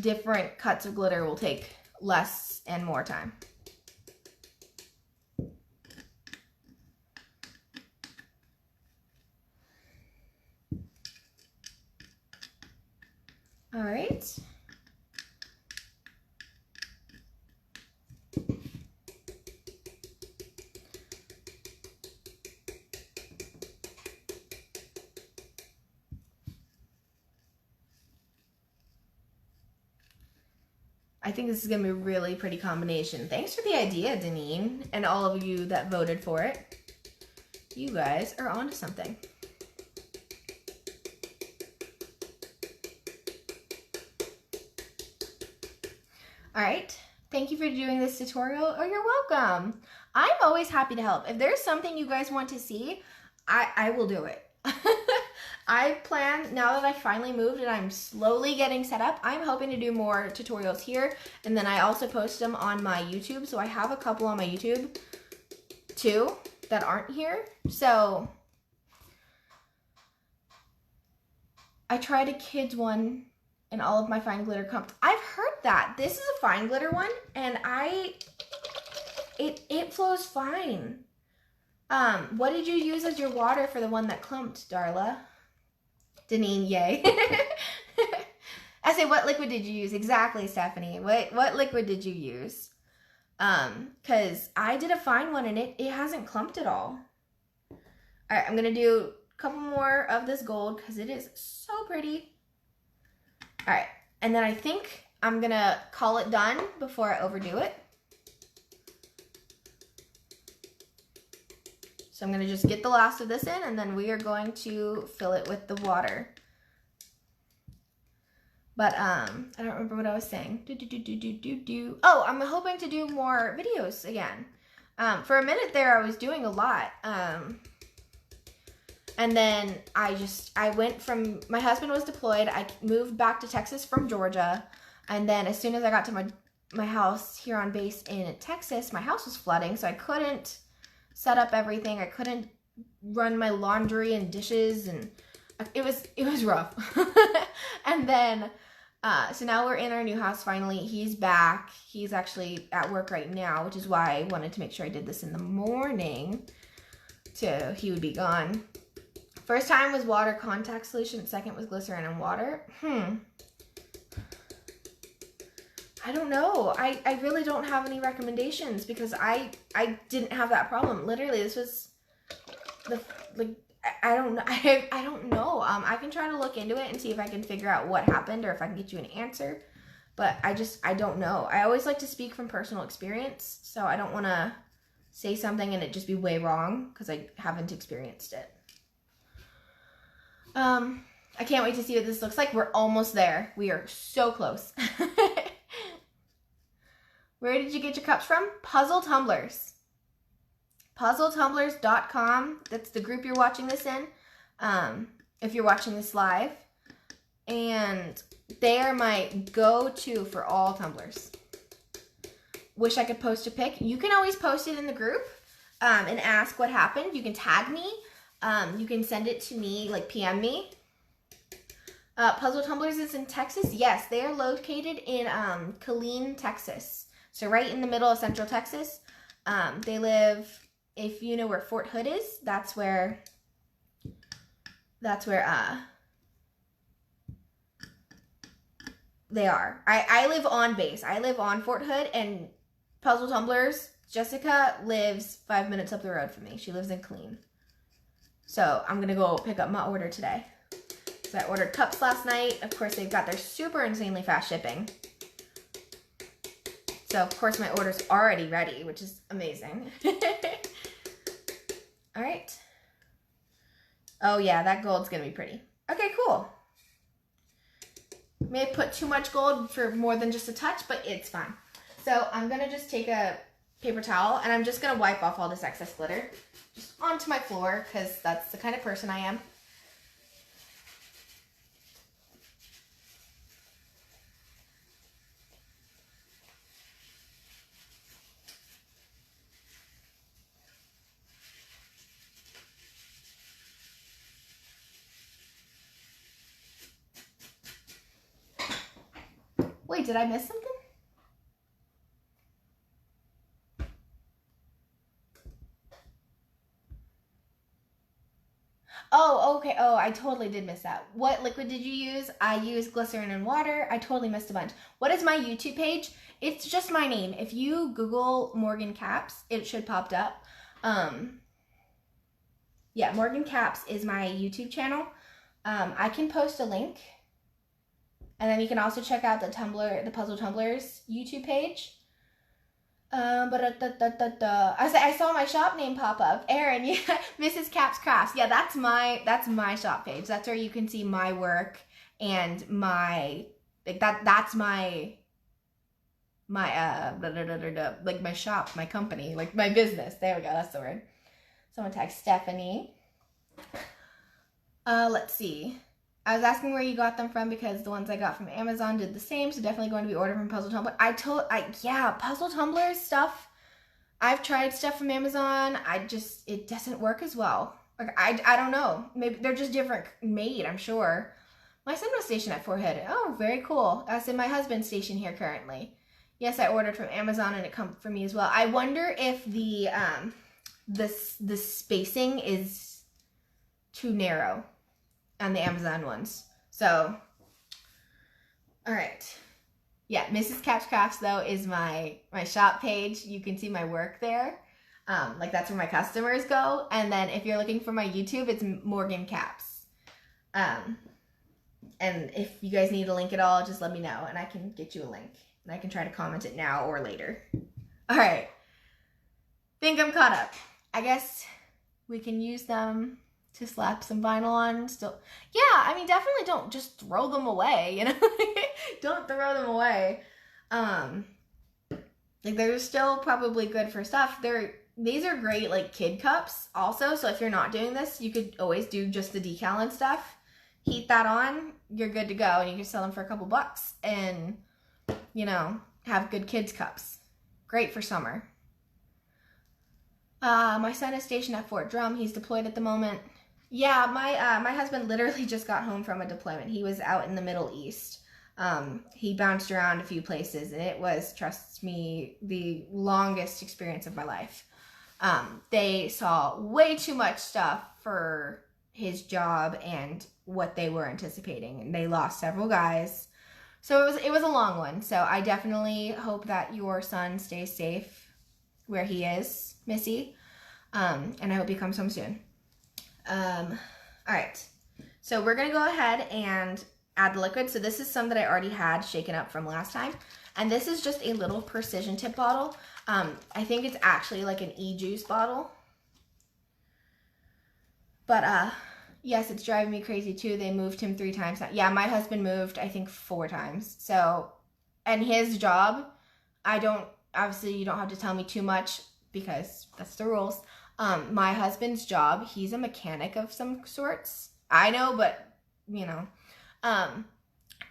different cuts of glitter will take less and more time. All right. I think this is going to be a really pretty combination. Thanks for the idea, Deneen, and all of you that voted for it. You guys are onto something. All right, thank you for doing this tutorial. Oh, you're welcome. I'm always happy to help. If there's something you guys want to see, I will do it. I plan, now that I finally moved and I'm slowly getting set up, I'm hoping to do more tutorials here. And then I also post them on my YouTube. So I have a couple on my YouTube too that aren't here. So I tried a kids one and all of my fine glitter clumped. I've heard that. This is a fine glitter one and it flows fine. What did you use as your water for the one that clumped, Darla? Deneen, yay. I say, what liquid did you use? Exactly, Stephanie. What liquid did you use? Because I did a fine one and it hasn't clumped at all. All right, I'm going to do a couple more of this gold because it is so pretty. All right, and then I think I'm going to call it done before I overdo it. So I'm going to just get the last of this in, and then we are going to fill it with the water. But I don't remember what I was saying. Oh, I'm hoping to do more videos again. For a minute there, I was doing a lot. And then I went from, my husband was deployed. I moved back to Texas from Georgia. And then as soon as I got to my house here on base in Texas, my house was flooding, so I couldn't set up everything. I couldn't run my laundry and dishes, and it was rough. And then so now we're in our new house finally. He's back. He's actually at work right now, which is why I wanted to make sure I did this in the morning so he would be gone. First time was water contact solution. Second was glycerin and water. I don't know. I really don't have any recommendations because I didn't have that problem. Literally, this was I don't know. I don't know. I can try to look into it and see if I can figure out what happened or if I can get you an answer. But I don't know. I always like to speak from personal experience, so I don't want to say something and it just be way wrong because I haven't experienced it. I can't wait to see what this looks like. We're almost there. We are so close. Where did you get your cups from? Puzzle Tumblers. PuzzleTumblers.com. That's the group you're watching this in. If you're watching this live. And they are my go-to for all tumblers. Wish I could post a pic. You can always post it in the group and ask what happened. You can tag me. You can send it to me, like PM me. Puzzle Tumblers is in Texas. Yes, they are located in Killeen, Texas. So right in the middle of Central Texas. They live, if you know where Fort Hood is, that's where they are. I live on base. I live on Fort Hood, and Puzzle Tumblers, Jessica, lives 5 minutes up the road from me. She lives in Killeen. So I'm going to go pick up my order today. So I ordered cups last night. Of course, they've got their super insanely fast shipping. So, of course, my order's already ready, which is amazing. All right. Oh, yeah, that gold's going to be pretty. Okay, cool. May have put too much gold for more than just a touch, but it's fine. So I'm going to just take a paper towel, and I'm just going to wipe off all this excess glitter just onto my floor, because that's the kind of person I am. Wait, did I miss something? Oh, okay. Oh, I totally did miss that. What liquid did you use? I used glycerin and water. I totally missed a bunch. What is my YouTube page? It's just my name. If you Google Morgan Caps, it should pop up. Yeah, Morgan Caps is my YouTube channel. I can post a link. And then you can also check out the Puzzle Tumblers YouTube page. I saw my shop name pop up. Erin, yeah, Mrs. Caps Crafts. Yeah, that's my shop page. That's where you can see my work and my that's my like my shop, my company, like my business. There we go. That's the word. Someone tagged Stephanie. Let's see. I was asking where you got them from because the ones I got from Amazon did the same, so definitely going to be ordered from Puzzle Tumbler. Yeah, Puzzle Tumbler stuff. I've tried stuff from Amazon. It doesn't work as well. Like, I don't know. Maybe they're just different made, I'm sure. My son was stationed at Fort Hood. Oh, very cool. That's in my husband's station here currently. Yes, I ordered from Amazon and it comes for me as well. I wonder if the spacing is too narrow on the Amazon ones. So, all right. Yeah, Mrs. Caps Crafts, though, is my shop page. You can see my work there. Like, that's where my customers go. And then if you're looking for my YouTube, it's Morgan Caps. And if you guys need a link at all, just let me know, and I can get you a link. And I can try to comment it now or later. All right. Think I'm caught up. I guess we can use them to slap some vinyl on still. Yeah, I mean, definitely don't just throw them away, you know? Don't throw them away. Like, they're still probably good for stuff. These are great, like, kid cups also, so if you're not doing this, you could always do just the decal and stuff. Heat that on, you're good to go, and you can sell them for a couple bucks and, you know, have good kids cups. Great for summer. My son is stationed at Fort Drum. He's deployed at the moment. Yeah, my husband literally just got home from a deployment. He was out in the Middle East. He bounced around a few places, and it was, trust me, the longest experience of my life. They saw way too much stuff for his job and what they were anticipating, and they lost several guys. So it was a long one. So I definitely hope that your son stays safe where he is, Missy. And I hope he comes home soon. All right, so we're gonna go ahead and add the liquid. So this is some that I already had shaken up from last time. And this is just a little precision tip bottle. I think it's actually like an e-juice bottle. But yes, it's driving me crazy too. They moved him 3 times now. Yeah, my husband moved, I think 4 times. So, and his job, obviously you don't have to tell me too much because that's the rules. My husband's job, he's a mechanic of some sorts. I know, but you know.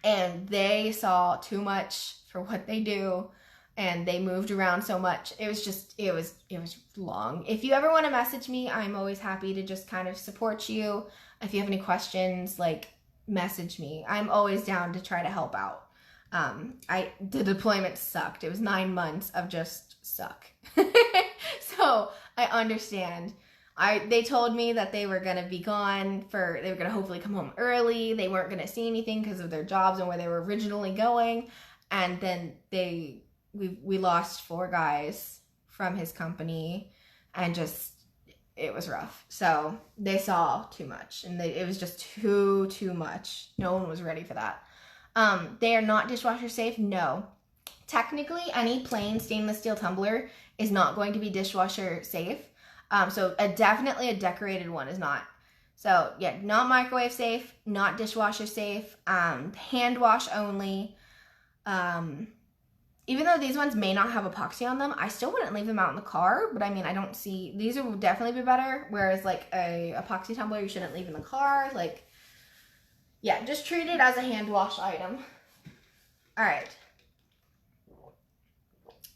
And they saw too much for what they do, and they moved around so much. It was long. If you ever want to message me, I'm always happy to just kind of support you. If you have any questions, like, message me. I'm always down to try to help out. The deployment sucked. It was 9 months of just suck. So I understand. They told me that they were going to be gone they were going to hopefully come home early. They weren't going to see anything because of their jobs and where they were originally going. And then we lost 4 guys from his company, and it was rough. So they saw too much, and it was just too much. No one was ready for that. They are not dishwasher safe. No. Technically, any plain stainless steel tumbler is not going to be dishwasher safe. So definitely a decorated one is not. So yeah, not microwave safe, not dishwasher safe, hand wash only. Even though these ones may not have epoxy on them, I still wouldn't leave them out in the car. But I mean, I don't see, these would definitely be better. Whereas like a epoxy tumbler, you shouldn't leave in the car. Like, yeah, just treat it as a hand wash item. All right.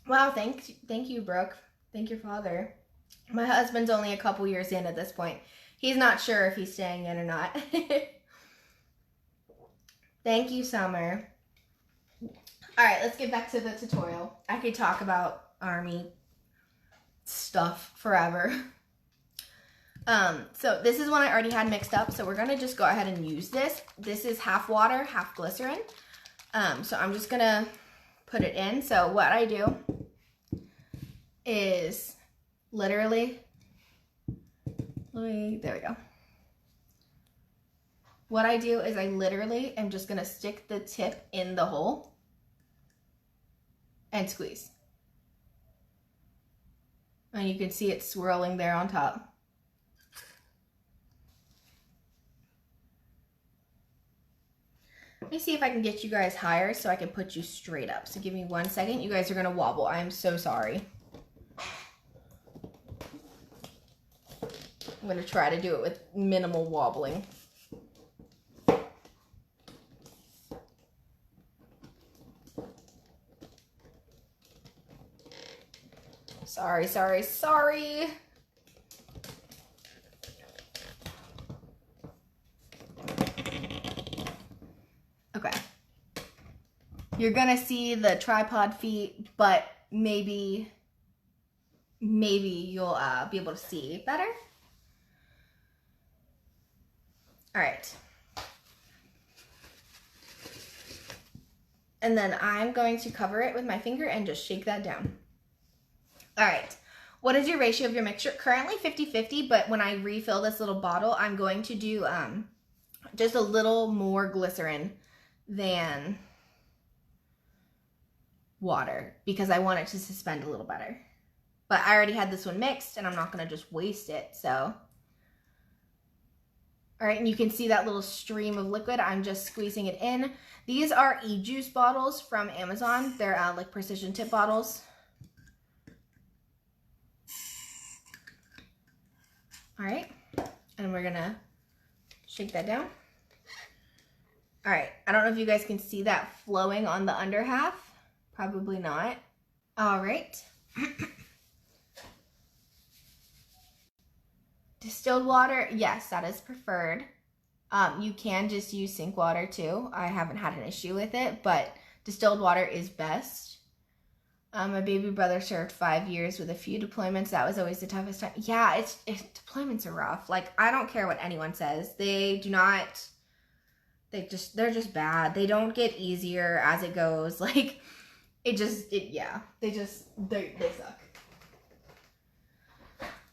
Wow, thank you, Brooke. Thank your father. My husband's only a couple years in at this point. He's not sure if he's staying in or not. Thank you, Summer. All right, let's get back to the tutorial. I could talk about Army stuff forever. So this is one I already had mixed up, so we're gonna just go ahead and use this. This is half water, half glycerin. So I'm just gonna put it in. So what I do is literally, there we go. What I do is I literally am just gonna stick the tip in the hole and squeeze. And you can see it swirling there on top. Let me see if I can get you guys higher so I can put you straight up. So give me 1 second. You guys are gonna wobble. I am so sorry. I'm going to try to do it with minimal wobbling. Sorry. Okay. You're going to see the tripod feet, but maybe you'll be able to see better. All right. And then I'm going to cover it with my finger and just shake that down. All right. What is your ratio of your mixture? Currently 50-50, but when I refill this little bottle, I'm going to do just a little more glycerin than water because I want it to suspend a little better. But I already had this one mixed and I'm not going to just waste it, so. All right, and you can see that little stream of liquid. I'm just squeezing it in. These are e-juice bottles from Amazon. They're like precision tip bottles. All right, and we're gonna shake that down. All right, I don't know if you guys can see that flowing on the under half. Probably not. All right. Distilled water, yes, that is preferred. You can just use sink water too. I haven't had an issue with it, but distilled water is best. My baby brother served 5 years with a few deployments. That was always the toughest time. Yeah, deployments are rough. Like, I don't care what anyone says. They're just bad. They don't get easier as it goes. Like, they suck.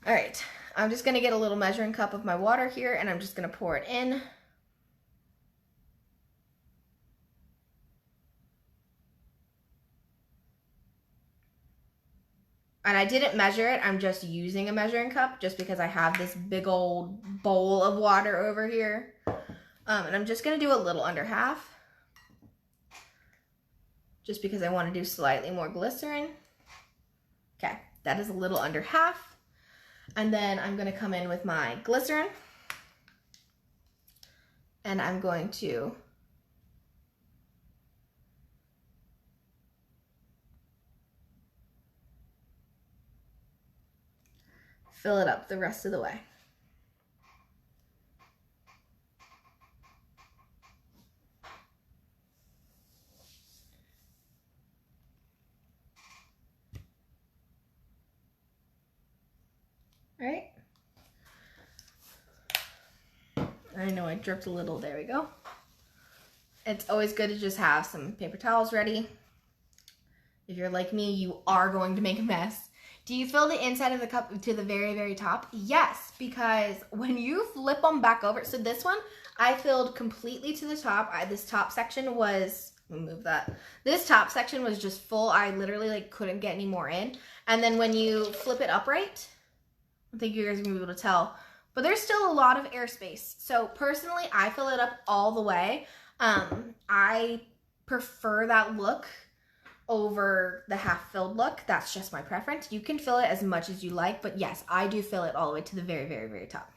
All right. I'm just gonna get a little measuring cup of my water here and I'm just gonna pour it in. And I didn't measure it, I'm just using a measuring cup just because I have this big old bowl of water over here. And I'm just gonna do a little under half, just because I wanna do slightly more glycerin. Okay, that is a little under half. And then I'm gonna come in with my glycerin and I'm going to fill it up the rest of the way. All right. I know I dripped a little, there we go. It's always good to just have some paper towels ready. If you're like me, you are going to make a mess. Do you fill the inside of the cup to the very, very top? Yes, because when you flip them back over, so this one, I filled completely to the top. This top section was, let me move that. This top section was just full. I literally like couldn't get any more in. And then when you flip it upright, I think you guys are gonna be able to tell, but there's still a lot of airspace. So personally, I fill it up all the way. I prefer that look over the half-filled look. That's just my preference. You can fill it as much as you like, but yes, I do fill it all the way to the very, very, very top.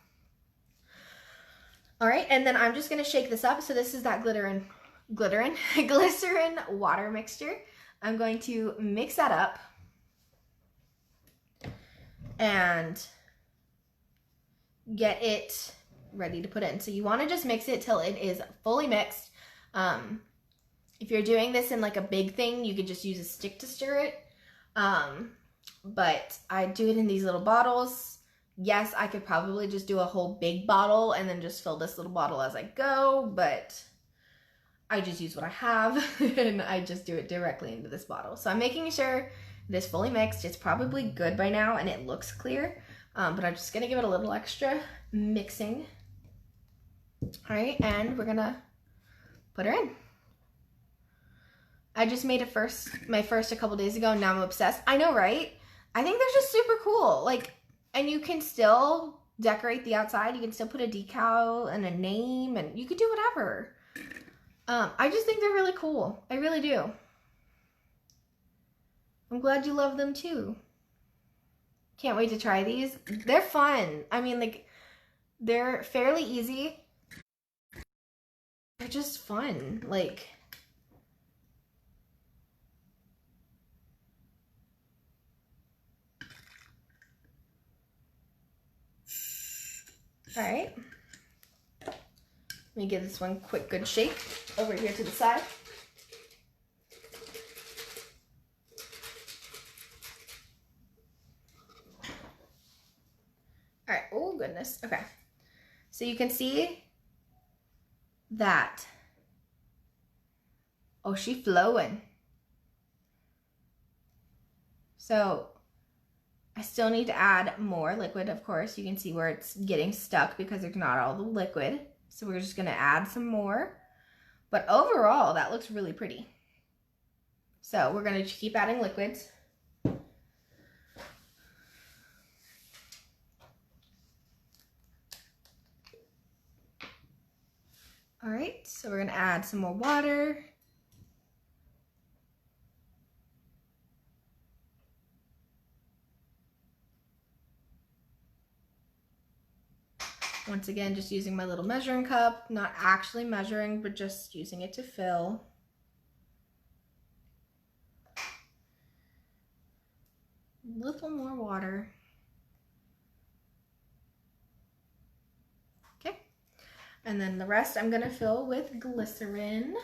All right, and then I'm just gonna shake this up. So this is that glycerin water mixture. I'm going to mix that up and get it ready to put in. So you wanna just mix it till it is fully mixed. If you're doing this in like a big thing, you could just use a stick to stir it. But I do it in these little bottles. Yes, I could probably just do a whole big bottle and then just fill this little bottle as I go, but I just use what I have and I just do it directly into this bottle. So I'm making sure it is fully mixed. It's probably good by now and it looks clear, but I'm just gonna give it a little extra mixing. All right, and we're gonna put her in. I just made my first a couple days ago, and now I'm obsessed. I know, right? I think they're just super cool. Like, and you can still decorate the outside. You can still put a decal and a name, and you could do whatever. I just think they're really cool. I really do. I'm glad you love them too. Can't wait to try these. They're fun. I mean, like, they're fairly easy. They're just fun. Like, all right, let me give this one quick good shake over here to the side. All right, oh goodness, okay. So you can see that, oh, she flowing. So I still need to add more liquid, of course. You can see where it's getting stuck because there's not all the liquid. So we're just gonna add some more. But overall, that looks really pretty. So we're gonna keep adding liquids. All right, so we're gonna add some more water. Once again, just using my little measuring cup, not actually measuring, but just using it to fill. A little more water. Okay, and then the rest I'm gonna fill with glycerin.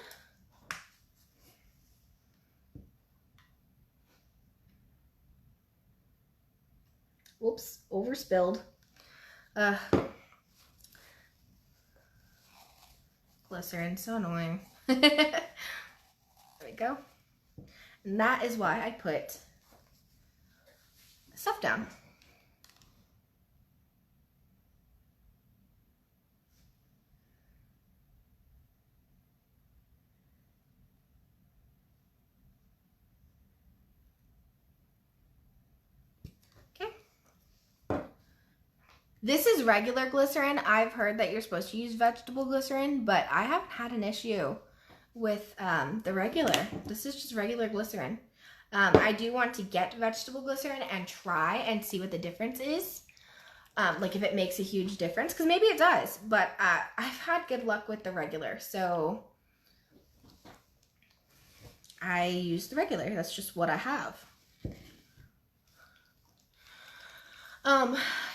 Whoops, overspilled. Glycerin, so annoying. There we go. And that is why I put stuff down. This is regular glycerin. I've heard that you're supposed to use vegetable glycerin, but I haven't had an issue with the regular. This is just regular glycerin. I do want to get vegetable glycerin and try and see what the difference is. Like if it makes a huge difference, because maybe it does, but I've had good luck with the regular, so I use the regular. That's just what I have.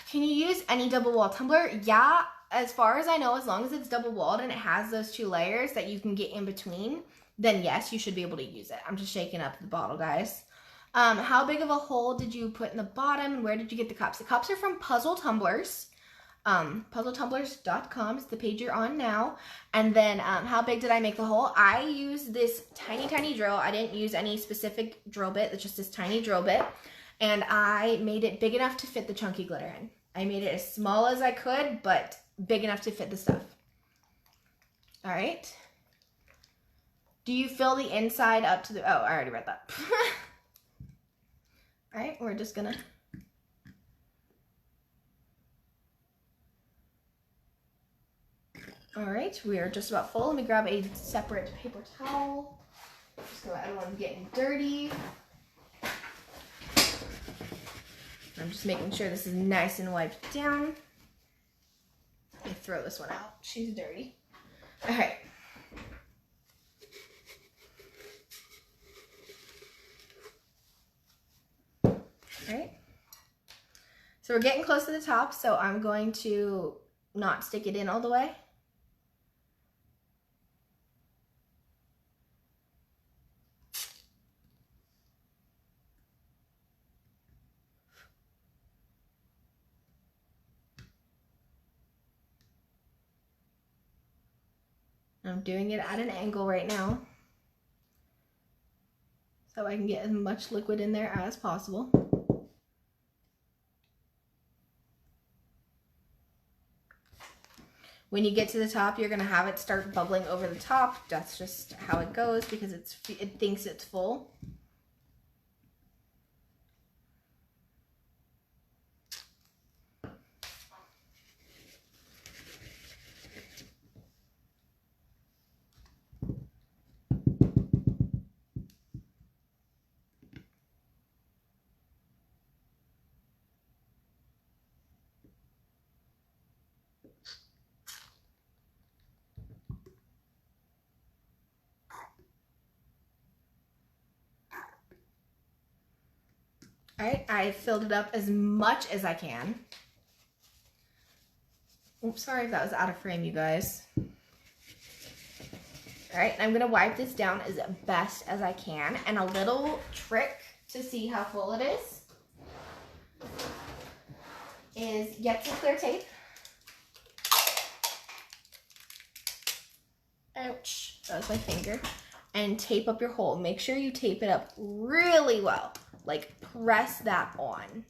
Can you use any double wall tumbler? Yeah, as far as I know, as long as it's double walled and it has those 2 layers that you can get in between, then yes, you should be able to use it. I'm just shaking up the bottle, guys. How big of a hole did you put in the bottom, and where did you get the cups? The cups are from Puzzle Tumblers. Puzzletumblers.com is the page you're on now. And then how big did I make the hole? I used this tiny drill. I didn't use any specific drill bit. It's just this tiny drill bit. And I made it big enough to fit the chunky glitter in. I made it as small as I could, but big enough to fit the stuff. All right. Do you fill the inside up to the, oh, I already read that. All right, we're just gonna. All right, we are just about full. Let me grab a separate paper towel. Just so I don't want to get dirty. I'm just making sure this is nice and wiped down. Let me throw this one out. She's dirty. All right. All right. So we're getting close to the top, so I'm going to not stick it in all the way. I'm doing it at an angle right now, so I can get as much liquid in there as possible. When you get to the top, you're gonna have it start bubbling over the top. That's just how it goes because it thinks it's full. All right, I filled it up as much as I can. Oops, sorry if that was out of frame, you guys. All right, I'm gonna wipe this down as best as I can. And a little trick to see how full it is get some clear tape. Ouch, that was my finger. And tape up your hole. Make sure you tape it up really well. Like press that on.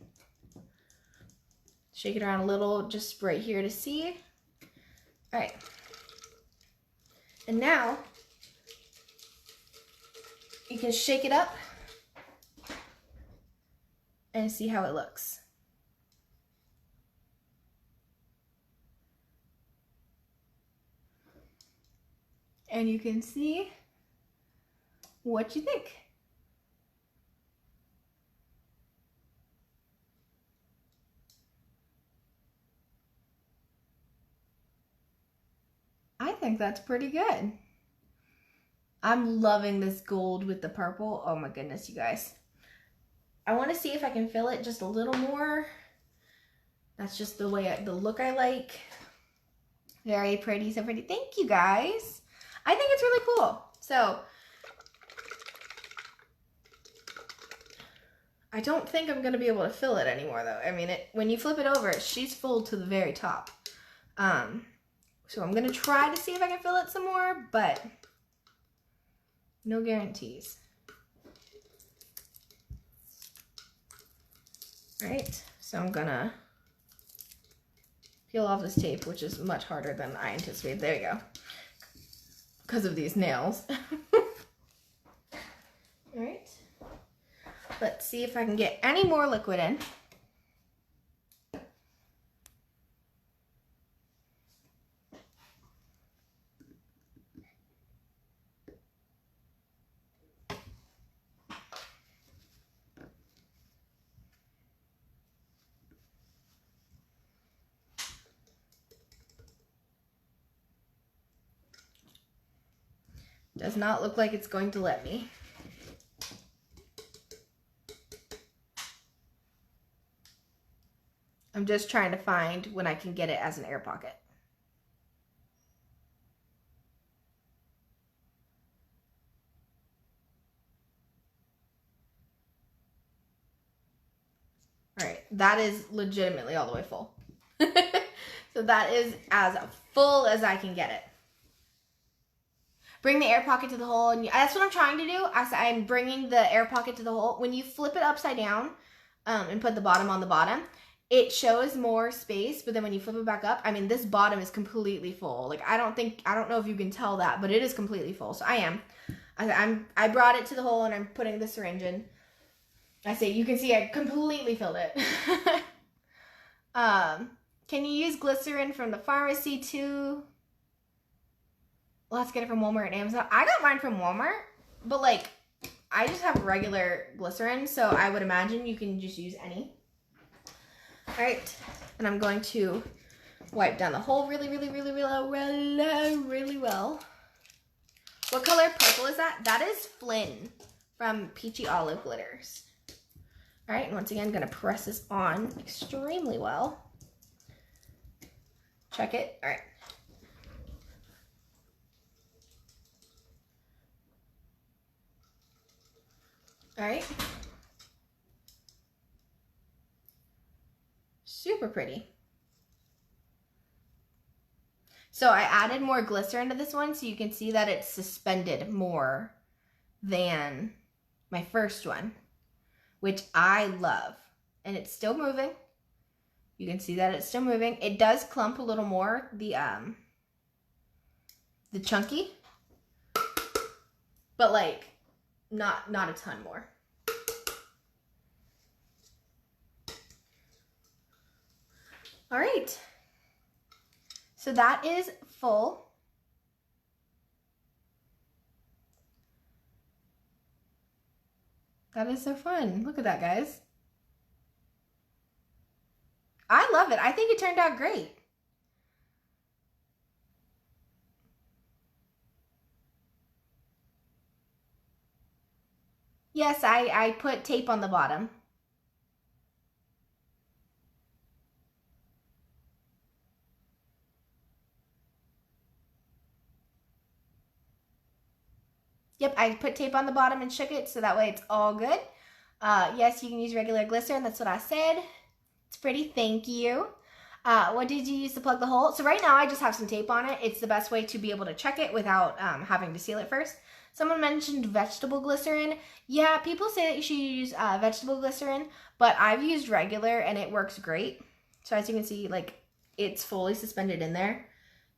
Shake it around a little, just right here to see. All right. And now you can shake it up and see how it looks. And you can see what you think. I think that's pretty good. I'm loving this gold with the purple. Oh my goodness, you guys. I want to see if I can fill it just a little more. That's just the way, the look I like. Very pretty, so pretty. Thank you guys. I think it's really cool. So, I don't think I'm going to be able to fill it anymore though. I mean, when you flip it over, she's full to the very top. So I'm going to try to see if I can fill it some more, but no guarantees. All right, so I'm going to peel off this tape, which is much harder than I anticipated. There you go. Because of these nails. All right. Let's see if I can get any more liquid in. Does not look like it's going to let me. I'm just trying to find when I can get it as an air pocket. All right, that is legitimately all the way full. So that is as full as I can get it. Bring the air pocket to the hole, and that's what I'm trying to do. I'm bringing the air pocket to the hole. When you flip it upside down and put the bottom on the bottom, it shows more space, but then when you flip it back up, I mean, this bottom is completely full. Like, I don't know if you can tell that, but it is completely full. So I brought it to the hole, and I'm putting the syringe in. You can see I completely filled it. Can you use glycerin from the pharmacy too? Let's get it from Walmart and Amazon. I got mine from Walmart, but like, I just have regular glycerin, so I would imagine you can just use any. All right, and I'm going to wipe down the hole really well. What color purple is that? That is Flynn from Peachy Olive Glitters. All right, and once again, I'm gonna press this on extremely well. Check it, all right. All right. Super pretty. So I added more glycerin to this one so you can see that it's suspended more than my first one, which I love. And it's still moving. You can see that it's still moving. It does clump a little more, the chunky, but like not a ton more. All right. So that is full. That is so fun. Look at that, guys. I love it. I think it turned out great. Yes, I put tape on the bottom. Yep, I put tape on the bottom and shook it so that way it's all good. Yes, you can use regular glycerin. That's what I said. It's pretty. Thank you. What did you use to plug the hole? So right now I just have some tape on it. It's the best way to be able to check it without having to seal it first. Someone mentioned vegetable glycerin. Yeah, people say that you should use vegetable glycerin, but I've used regular and it works great. So as you can see, like, it's fully suspended in there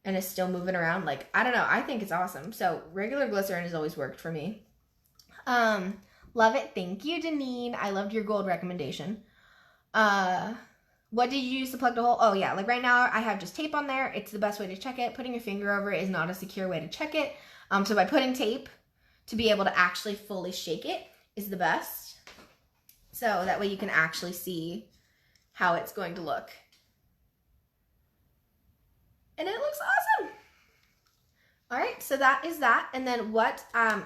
and it's still moving around. Like, I don't know. I think it's awesome. So regular glycerin has always worked for me. Love it. Thank you, Janine. I loved your gold recommendation. What did you use to plug the hole? Oh yeah, like right now I have just tape on there. It's the best way to check it. Putting your finger over it is not a secure way to check it. So by putting tape to be able to actually fully shake it is the best. So that way you can actually see how it's going to look. And it looks awesome. All right, so that is that. And then what, I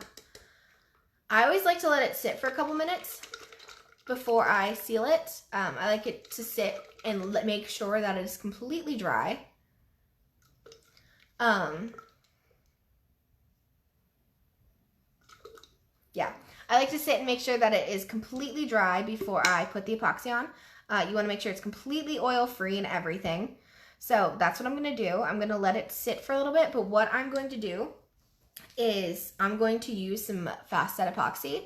always like to let it sit for a couple minutes before I seal it. I like it to sit and make sure that it is completely dry. Yeah, I like to sit and make sure that it is completely dry before I put the epoxy on. You want to make sure it's completely oil-free and everything. So that's what I'm going to do. I'm going to let it sit for a little bit, but what I'm going to do is I'm going to use some fast set epoxy.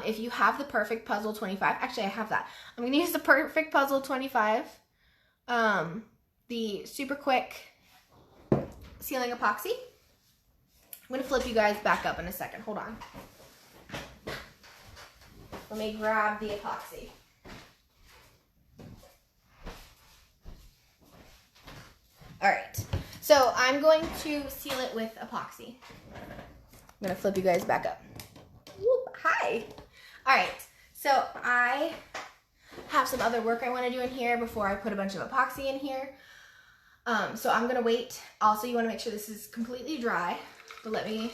If you have the Perfect Puzzle 25, actually I have that. I'm going to use the Perfect Puzzle 25, the super quick sealing epoxy. I'm going to flip you guys back up in a second. Hold on. Let me grab the epoxy. All right, so I'm going to seal it with epoxy. I'm going to flip you guys back up. Whoop, hi. All right, so I have some other work I want to do in here before I put a bunch of epoxy in here. So I'm going to wait. Also, you want to make sure this is completely dry. But let me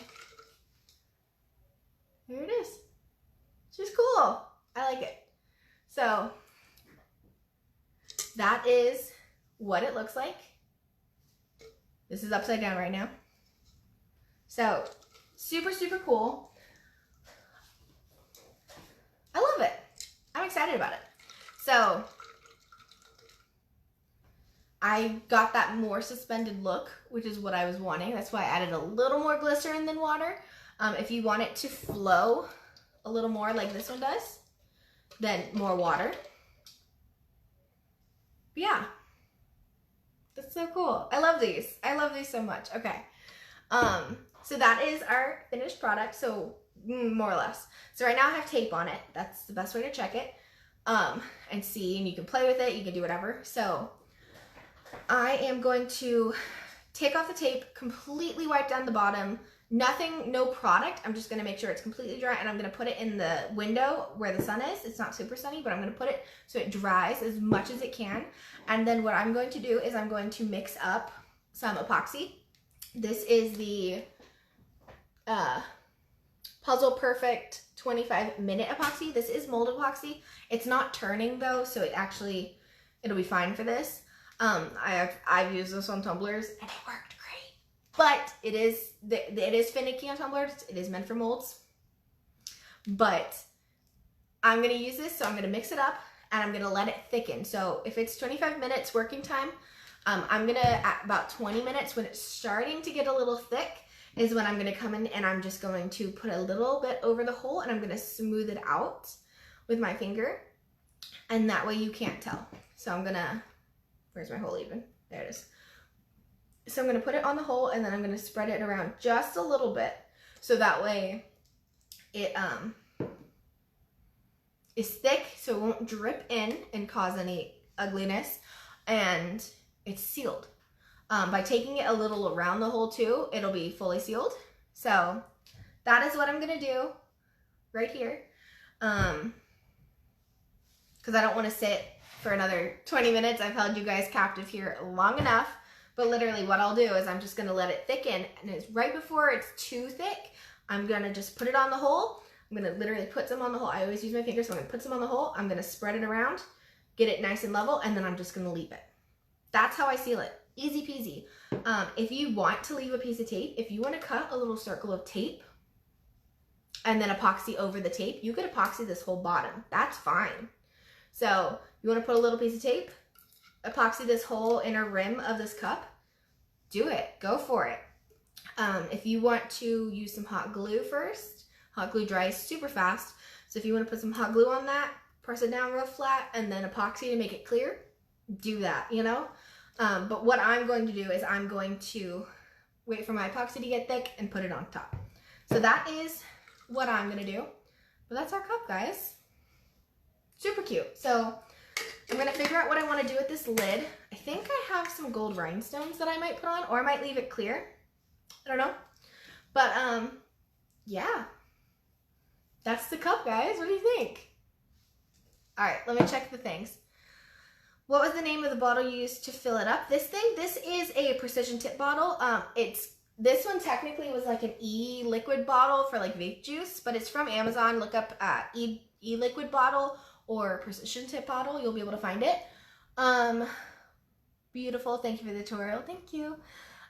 there it is. Just cool. I like it. So that is what it looks like. This is upside down right now. So super, super cool. I love it. I'm excited about it. So I got that more suspended look, which is what I was wanting. That's why I added a little more glycerin than water. If you want it to flow a little more like this one does, then more water. But yeah, that's so cool. I love these. I love these so much. Okay. So that is our finished product. So more or less. So right now I have tape on it. That's the best way to check it. And see, and you can play with it. You can do whatever. So I am going to take off the tape, completely wipe down the bottom. Nothing, no product. I'm just going to make sure it's completely dry, and I'm going to put it in the window where the sun is. It's not super sunny, but I'm going to put it so it dries as much as it can. And then what I'm going to do is I'm going to mix up some epoxy. This is the Puzzle Perfect 25-minute epoxy. This is mold epoxy. It's not turning though, so it'll be fine for this. I've used this on tumblers and it worked great. But it is finicky on tumblers. It is meant for molds. But I'm gonna use this, so I'm gonna mix it up and I'm gonna let it thicken. So if it's 25 minutes working time, I'm gonna, at about 20 minutes, when it's starting to get a little thick, is when I'm gonna come in and I'm just going to put a little bit over the hole and I'm gonna smooth it out with my finger. And that way you can't tell. So I'm gonna, where's my hole even? There it is. So I'm gonna put it on the hole and then I'm gonna spread it around just a little bit. So that way it is thick, so it won't drip in and cause any ugliness, and it's sealed. By taking it a little around the hole too, it'll be fully sealed. So that is what I'm gonna do right here. Because I don't want to sit for another 20 minutes. I've held you guys captive here long enough. But literally what I'll do is I'm just gonna let it thicken, and it's right before it's too thick, I'm gonna just put it on the hole. I'm gonna literally put some on the hole. I always use my fingers, so I'm gonna put some on the hole. I'm gonna spread it around, get it nice and level, and then I'm just gonna leave it. That's how I seal it. Easy peasy. If you want to leave a piece of tape, if you want to cut a little circle of tape and then epoxy over the tape, you could epoxy this whole bottom. That's fine. So you want to put a little piece of tape, epoxy this whole inner rim of this cup, do it. Go for it. If you want to use some hot glue first, hot glue dries super fast. So if you want to put some hot glue on that, press it down real flat, and then epoxy to make it clear, do that, you know? But what I'm going to do is I'm going to wait for my epoxy to get thick and put it on top. So that is what I'm going to do. But that's our cup, guys. Super cute. So I'm going to figure out what I want to do with this lid. I think I have some gold rhinestones that I might put on, or I might leave it clear. I don't know. But yeah. That's the cup, guys. What do you think? All right, let me check the things. What was the name of the bottle you used to fill it up? This is a precision tip bottle. This one technically was like an e-liquid bottle for like vape juice, but it's from Amazon. Look up e-liquid bottle or precision tip bottle. You'll be able to find it. Beautiful. Thank you for the tutorial. Thank you.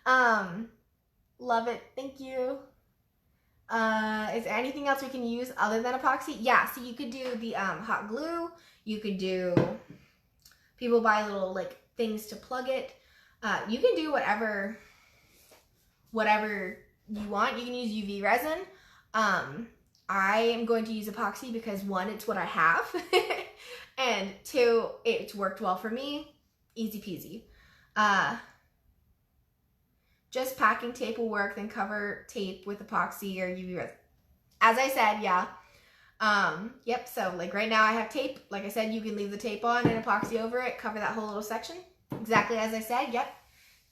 Love it. Thank you. Is there anything else we can use other than epoxy? Yeah, so you could do the hot glue. You could do, people buy little like things to plug it. You can do whatever you want. You can use UV resin. I am going to use epoxy because 1, it's what I have, and 2, it's worked well for me. Easy peasy. Just packing tape will work, then cover tape with epoxy or UV resin. As I said, yeah. Yep, so like right now I have tape. Like I said, you can leave the tape on and epoxy over it, cover that whole little section. Exactly as I said, yep.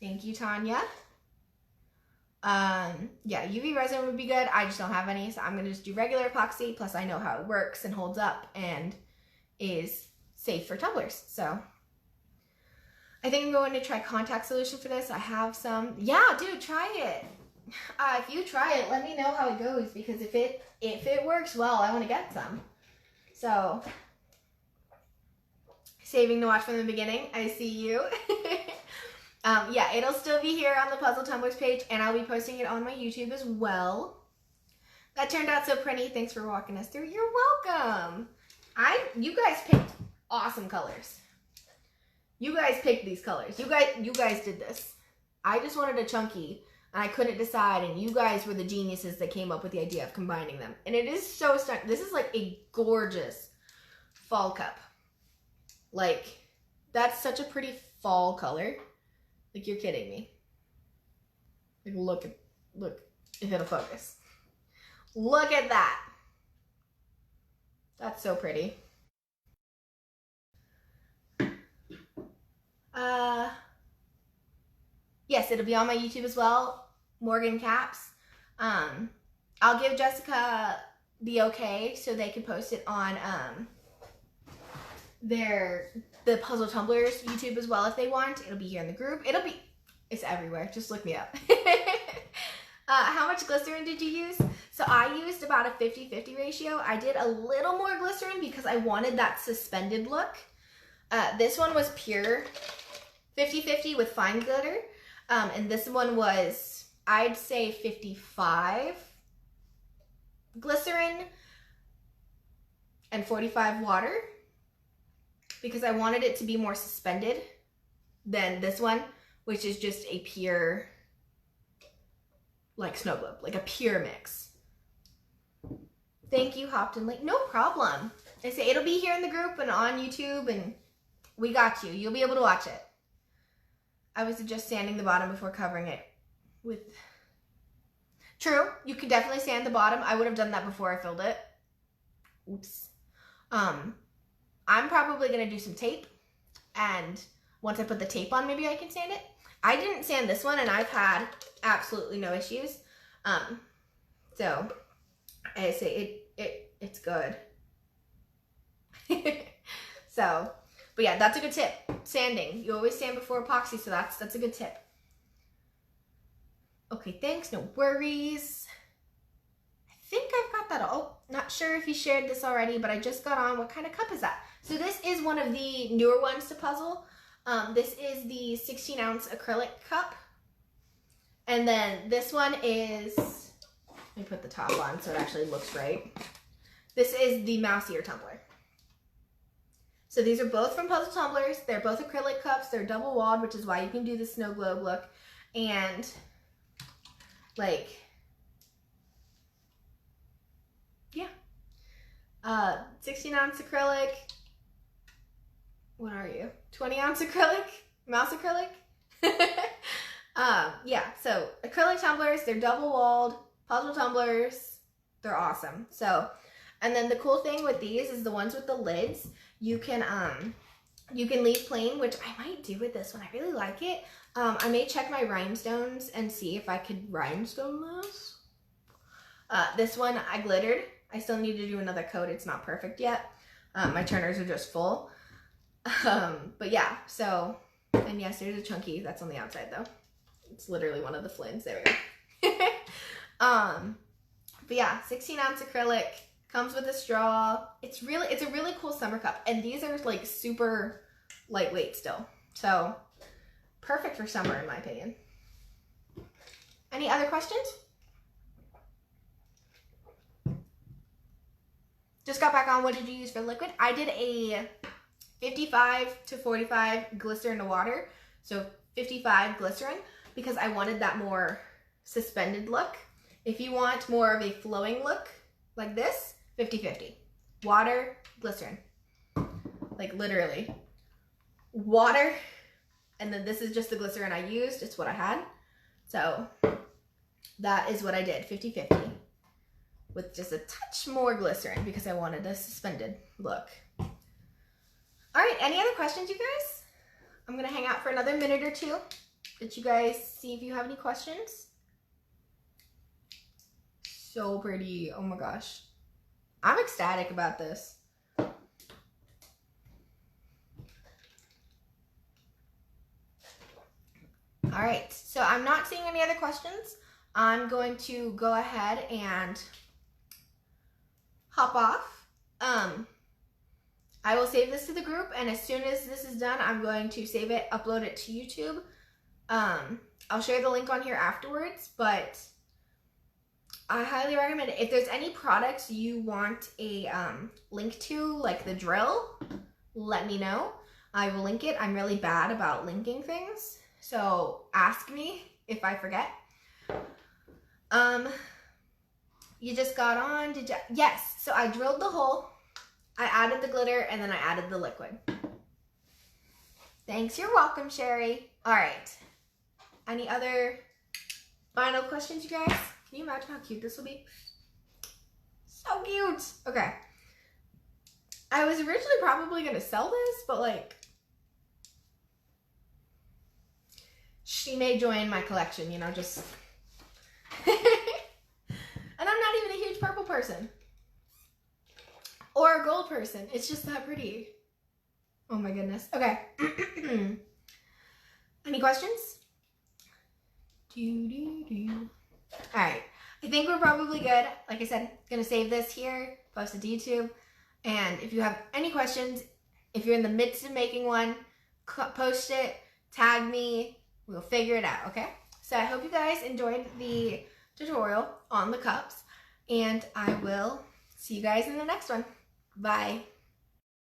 Thank you, Tanya. Yeah, UV resin would be good. I just don't have any, so I'm gonna just do regular epoxy, plus I know how it works and holds up and is safe for tumblers, so. I think I'm going to try contact solution for this. I have some. Yeah, dude, try it. If you try it, let me know how it goes, because if it works well, I want to get some. So, saving to watch from the beginning. I see you. Yeah, it'll still be here on the Puzzle Tumblers page, and I'll be posting it on my YouTube as well. That turned out so pretty. Thanks for walking us through. You're welcome. You guys picked awesome colors. You guys picked these colors. You guys did this. I just wanted a chunky, and I couldn't decide, and you guys were the geniuses that came up with the idea of combining them. And it is so stunning. This is like a gorgeous fall cup. Like, that's such a pretty fall color. Like, you're kidding me. Like, look, if it'll focus. Look at that. That's so pretty. Yes, it'll be on my YouTube as well. Morgan Caps. I'll give Jessica the okay so they can post it on the Puzzle Tumblers YouTube as well if they want. It'll be here in the group. It's everywhere. Just look me up. How much glycerin did you use? So I used about a 50-50 ratio. I did a little more glycerin because I wanted that suspended look. This one was pure 50-50 with fine glitter. And this one was, I'd say 55 glycerin and 45 water, because I wanted it to be more suspended than this one, which is just a pure, like, snow globe, like a pure mix. Thank you, Hopton Lake. No problem. I say it'll be here in the group and on YouTube, and we got you. You'll be able to watch it. I was just sanding the bottom before covering it with... True, you can definitely sand the bottom. I would have done that before I filled it. Oops. I'm probably going to do some tape, and once I put the tape on, maybe I can sand it. I didn't sand this one, and I've had absolutely no issues. So, I say it's good. So, but yeah, that's a good tip. Sanding. You always sand before epoxy, so that's a good tip. Okay, thanks. No worries. I think I've got that all. Not sure if you shared this already, but I just got on. What kind of cup is that? So this is one of the newer ones to puzzle. This is the 16-ounce acrylic cup. And then this one is, let me put the top on so it actually looks right. This is the mouse ear tumbler. So these are both from Puzzle Tumblers. They're both acrylic cups. They're double walled, which is why you can do the snow globe look. And like, yeah. 16-ounce acrylic. What are you? 20-ounce acrylic? Mouse acrylic? Yeah, so acrylic tumblers, they're double walled. Puzzle tumblers, they're awesome. So, and then the cool thing with these is the ones with the lids, you can leave plain, which I might do with this one. I really like it. I may check my rhinestones and see if I could rhinestone this. This one I glittered. I still need to do another coat. It's not perfect yet. My turners are just full. But yeah, so, and yes, there's a chunky that's on the outside though. It's literally one of the Flynn's. There we go. But yeah, 16-ounce acrylic, comes with a straw. It's a really cool summer cup, and these are like super lightweight still. So perfect for summer in my opinion. Any other questions? Just got back on. What did you use for liquid? I did a 55 to 45 glycerin to water. So 55 glycerin because I wanted that more suspended look. If you want more of a flowing look like this, 50-50. Water, glycerin. Like literally. Water, and then this is just the glycerin I used. It's what I had. So that is what I did, 50-50. With just a touch more glycerin because I wanted a suspended look. All right, any other questions, you guys? I'm gonna hang out for another minute or two. Let you guys see if you have any questions. So pretty, oh my gosh. I'm ecstatic about this. All right, so I'm not seeing any other questions. I'm going to go ahead and hop off. I will save this to the group, and as soon as this is done, I'm going to save it, upload it to YouTube. I'll share the link on here afterwards, but I highly recommend it. If there's any products you want a link to, like the drill, let me know. I will link it. I'm really bad about linking things, so ask me if I forget. You just got on, did you? Yes, so I drilled the hole, I added the glitter, and then I added the liquid. Thanks, you're welcome, Sherry. All right, any other final questions, you guys? Can you imagine how cute this will be? So cute. Okay. I was originally probably gonna sell this, but like, she may join my collection, you know, just. And I'm not even a huge purple person. Or a gold person. It's just that pretty. Oh my goodness. Okay. Any questions? Alright. I think we're probably good. Like I said, gonna save this here, post it to YouTube. And if you have any questions, if you're in the midst of making one, post it, tag me, we'll figure it out, okay? So I hope you guys enjoyed the tutorial on the cups, and I will see you guys in the next one. Bye.